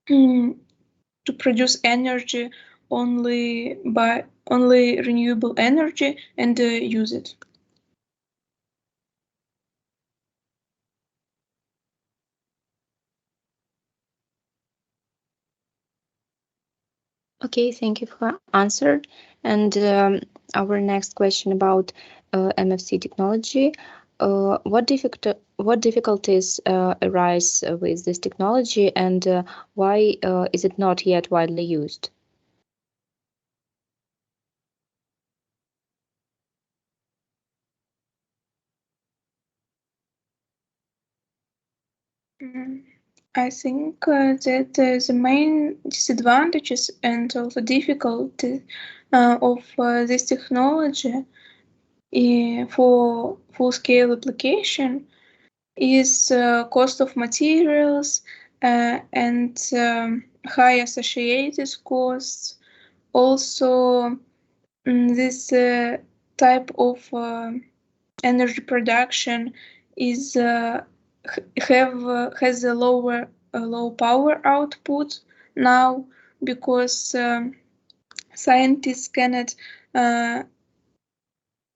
to produce energy only renewable energy and use it. Okay, thank you for answer. And our next question about MFC technology. What difficulties arise with this technology, and why is it not yet widely used? I think that the main disadvantages and also difficulty of this technology for full-scale application is cost of materials and high associated costs. Also, this type of energy production is has a low power output now, because scientists cannot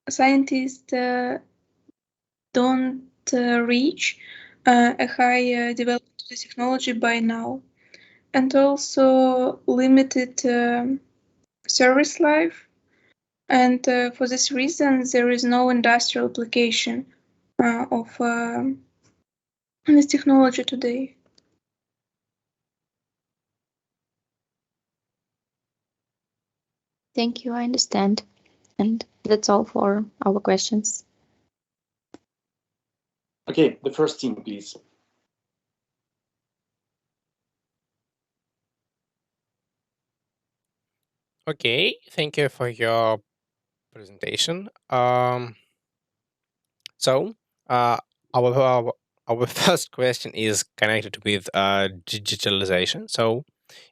scientists don't reach a high development of the technology by now, and also limited service life. And for this reason, there is no industrial application of this technology today. Thank you, I understand. And that's all for our questions. Okay, the first team, please. Okay, thank you for your presentation. So, uh, our, our our first question is connected with digitalization. So,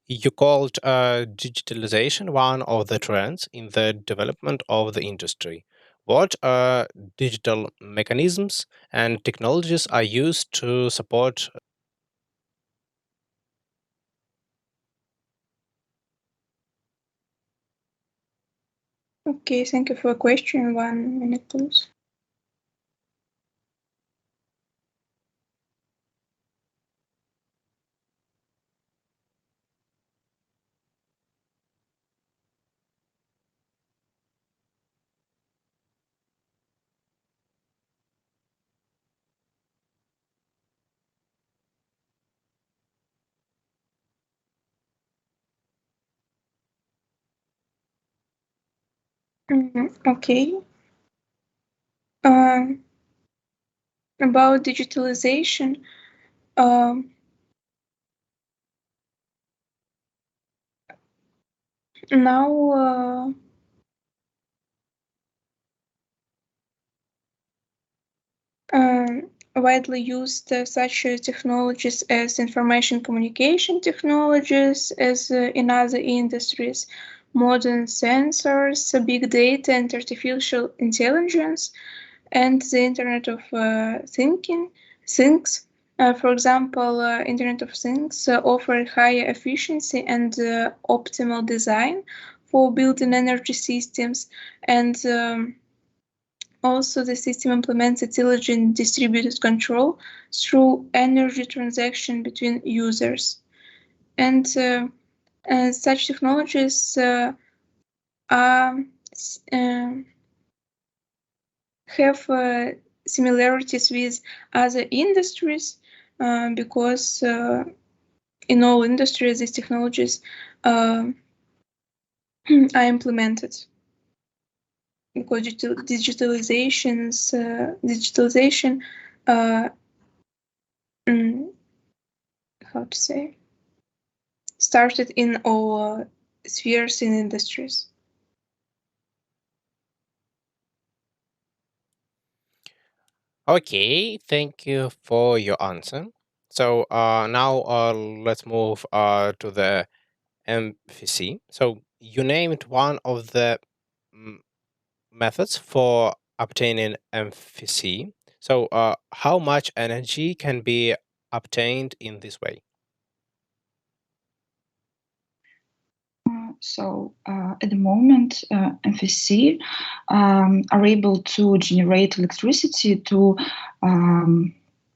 you called digitalization one of the trends in the development of the industry. What digital mechanisms and technologies are used to support? Okay, thank you for a question. 1 minute, please. Okay. About digitalization, now widely used such technologies as information communication technologies, as in other industries, modern sensors, big data, and artificial intelligence, and the Internet of Things. For example, Internet of Things offer higher efficiency and optimal design for building energy systems, and also the system implements intelligent distributed control through energy transaction between users. And such technologies are have similarities with other industries, because in all industries these technologies are implemented, because digitalization how to say, started in all spheres in industries. Okay, thank you for your answer. So now let's move to the MFC. So you named one of the methods for obtaining MFC. So, how much energy can be obtained in this way? So at the moment, MFC are able to generate electricity to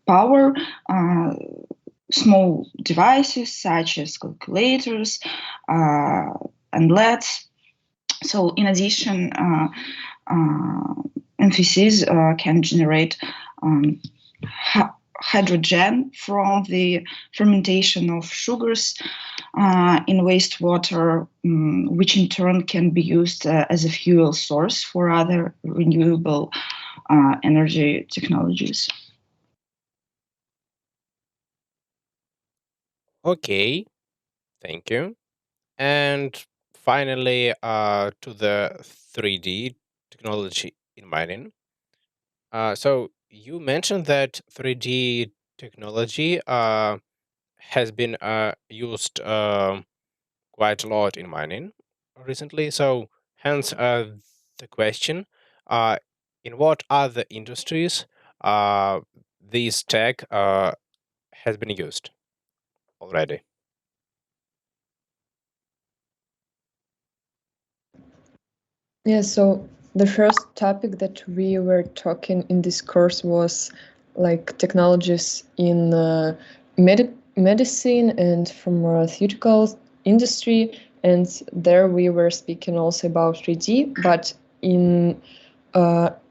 power small devices such as calculators and LEDs. So in addition, MFCs can generate hydrogen from the fermentation of sugars in wastewater, which in turn can be used as a fuel source for other renewable energy technologies. Okay, thank you. And finally, to the 3D technology in mining. So you mentioned that 3D technology has been used quite a lot in mining recently. So hence the question: uh, in what other industries this tech has been used already? Yeah, so the first topic that we were talking in this course was like technologies in medicine and pharmaceutical industry, and there we were speaking also about 3D, but in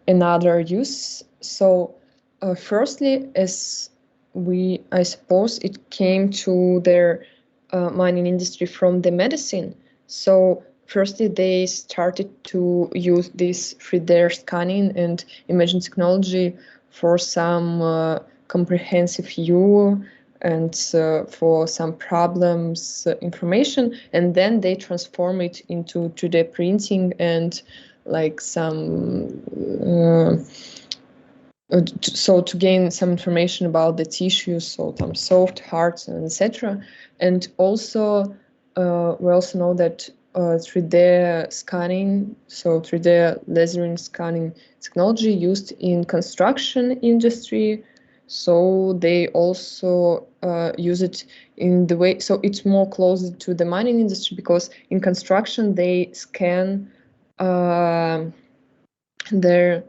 another use. So firstly, as I suppose it came to their mining industry from the medicine. So firstly, they started to use this 3D scanning and imaging technology for some comprehensive view and for some problems information, and then they transform it into 2D printing and like some so to gain some information about the tissues, so some soft, hard, and etc. And also we also know that 3D scanning, so 3D lasering scanning technology used in construction industry. So they also use it in the way, so it's more closer to the mining industry, because in construction they scan their,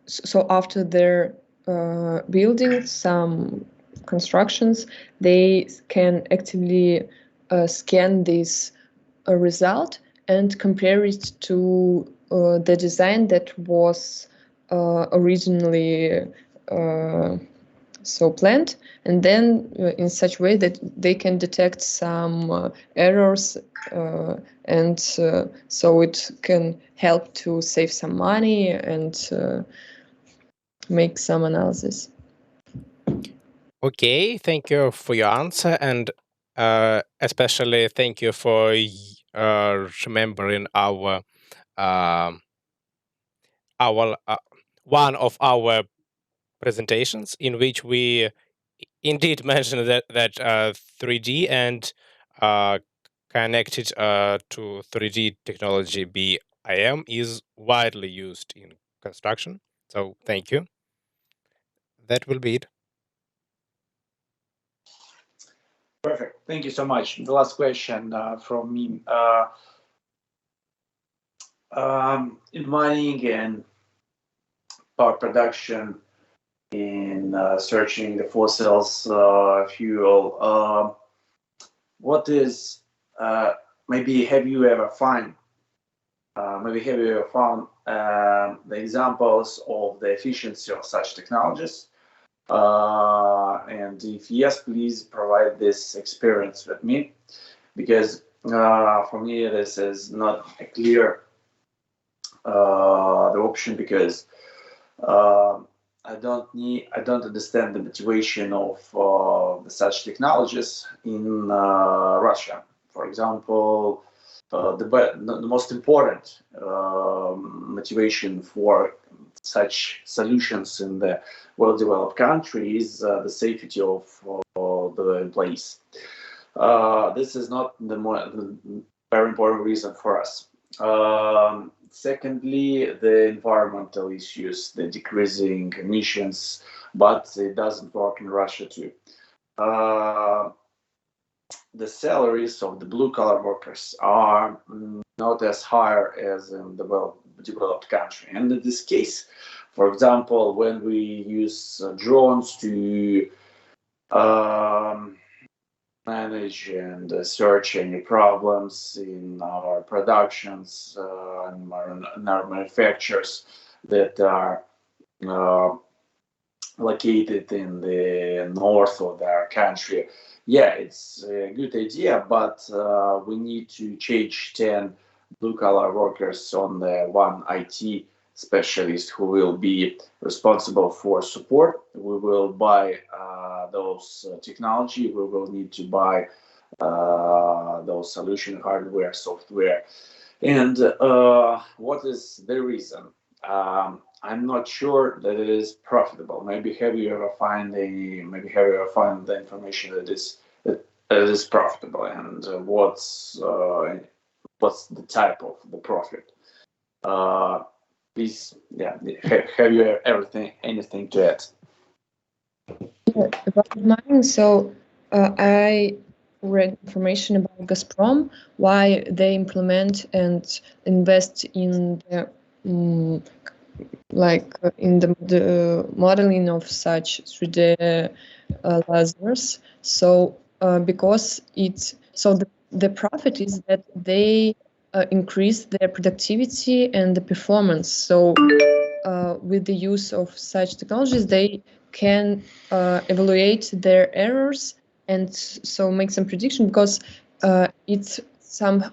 so after they're building some constructions, they can actively scan this result and compare it to the design that was originally so planned, and then in such way that they can detect some errors, and so it can help to save some money and make some analysis. Okay, thank you for your answer, and especially thank you for remembering um, our one of our presentations in which we indeed mentioned that 3D and uh, connected to 3D technology BIM is widely used in construction. So thank you. That will be it. Perfect. Thank you so much. The last question from me. In mining and power production, in searching the fossils fuel, what is maybe have you ever found the examples of the efficiency of such technologies? And if yes, please provide this experience with me, because for me this is not a clear the option, because I don't understand the motivation of such technologies in Russia. For example, the most important motivation for such solutions in the well-developed country is the safety of the employees. This is not the very important reason for us. secondly, the environmental issues, the decreasing emissions, but it doesn't work in Russia too. The salaries of the blue-collar workers are not as high as in the well-developed country. And in this case, for example, when we use drones to manage and search any problems in our productions and in our manufacturers that are located in the north of our country. Yeah, it's a good idea, but we need to change 10 blue-collar workers on the one IT specialist who will be responsible for support. We will buy those technology. We will need to buy those solution hardware, software. And what is the reason? I'm not sure that it is profitable. Maybe have you ever found the information that is profitable, and what's the type of the profit? Please, yeah, have you anything to add? Yeah, about mining, so I read information about Gazprom, why they implement and invest in the in the modeling of such 3D lasers. So because the profit is that they increase their productivity and the performance. So with the use of such technologies, they can evaluate their errors and so make some prediction, because it's some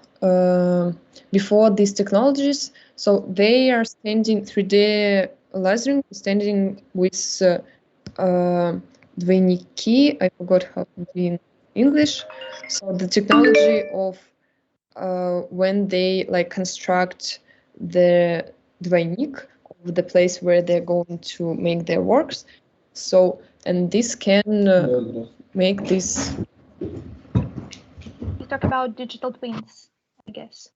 before these technologies, so they are standing 3D lasering, standing with двойники, I forgot how to be in English. So the technology of when they construct the двойник of the place where they're going to make their works. So, and this can make this. You talk about digital twins, I guess.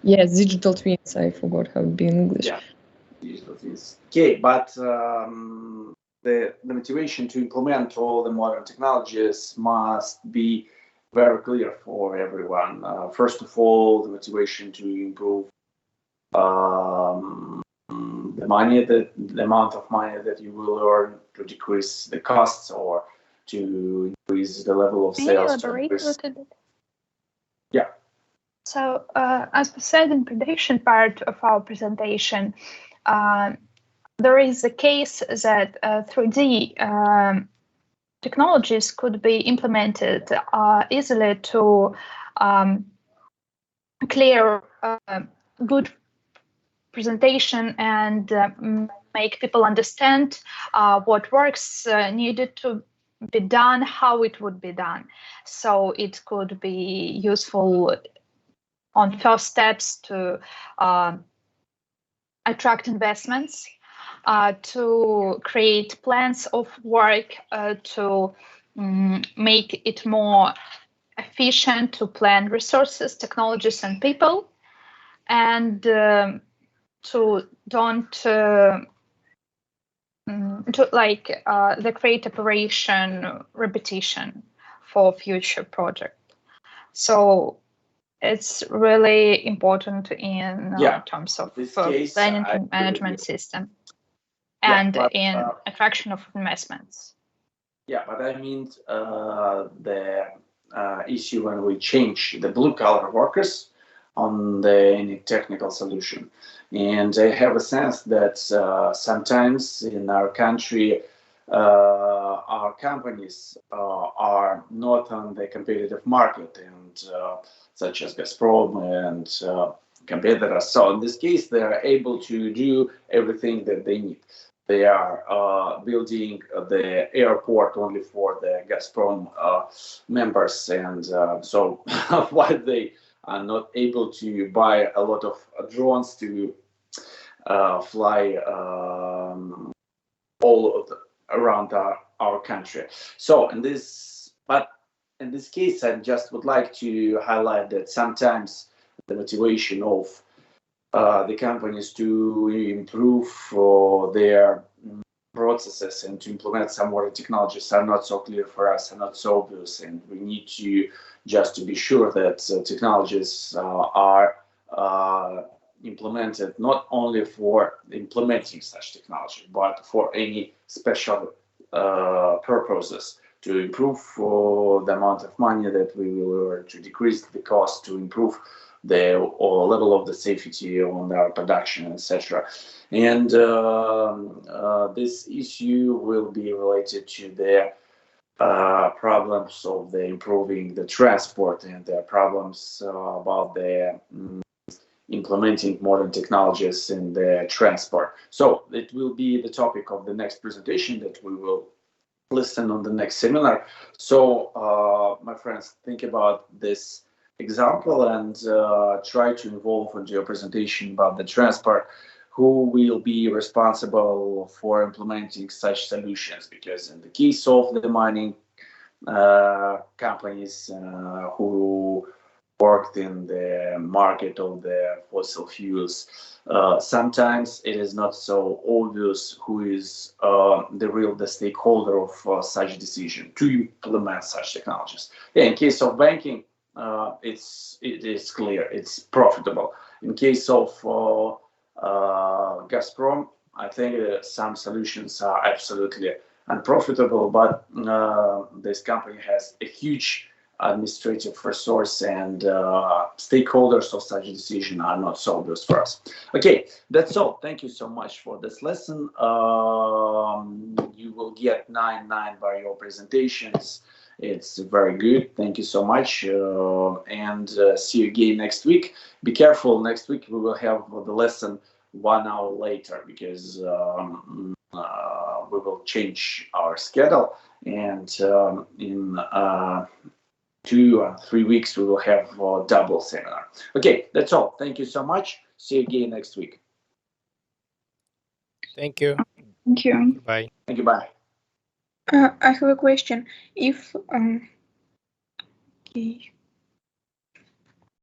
Yes, digital twins. I forgot how to be in English. Yeah, digital twins. Okay, but the motivation to implement all the modern technologies must be very clear for everyone. First of all, the motivation to improve the amount of money that you will earn, to decrease the costs, or to increase the level of Can sales. you elaborate a little bit? Yeah. So, as we said in prediction part of our presentation, there is a case that 3D technologies could be implemented easily to clear good presentation and make people understand what works needed to be done, how it would be done. So it could be useful on first steps to attract investments, to create plans of work, to make it more efficient, to plan resources, technologies, and people, and to don't to the create operation repetition for future project. So it's really important in terms of planning and management system and in attraction of investments. Yeah, but I mean the issue when we change the blue-collar workers on any technical solution. And I have a sense that sometimes in our country, our companies are not on the competitive market, and such as Gazprom and competitors. So in this case, they are able to do everything that they need. They are building the airport only for the Gazprom members, and so why they are not able to buy a lot of drones to fly around our country. So in this case, I just would like to highlight that sometimes the motivation of the companies to improve their processes and to implement some modern technologies are not so clear for us, are not so obvious, and we need to just to be sure that technologies are implemented not only for implementing such technology, but for any special purposes to improve the amount of money that we will earn, to decrease the cost, to improve the level of the safety on our production, etc. And this issue will be related to the problems of the improving the transport and the problems about the implementing modern technologies in the transport. So it will be the topic of the next presentation that we will listen on the next seminar. So my friends, think about this example and try to involve into your presentation about the transport who will be responsible for implementing such solutions, because in the case of the mining companies who worked in the market of the fossil fuels, sometimes it is not so obvious who is the stakeholder of such decision to implement such technologies. Yeah, in case of banking, it is clear, it's profitable. In case of Gazprom, I think some solutions are absolutely unprofitable, but this company has a huge administrative resource, and stakeholders of such a decision are not so obvious for us. Okay, that's all. Thank you so much for this lesson. You will get 9/9 by your presentations. It's very good. Thank you so much, and see you again next week. Be careful. Next week we will have the lesson 1 hour later, because we will change our schedule, and in 2 or 3 weeks we will have a double seminar. Okay, that's all. Thank you so much. See you again next week. Thank you. Thank you. Goodbye. Thank you. Bye. I have a question. If okay.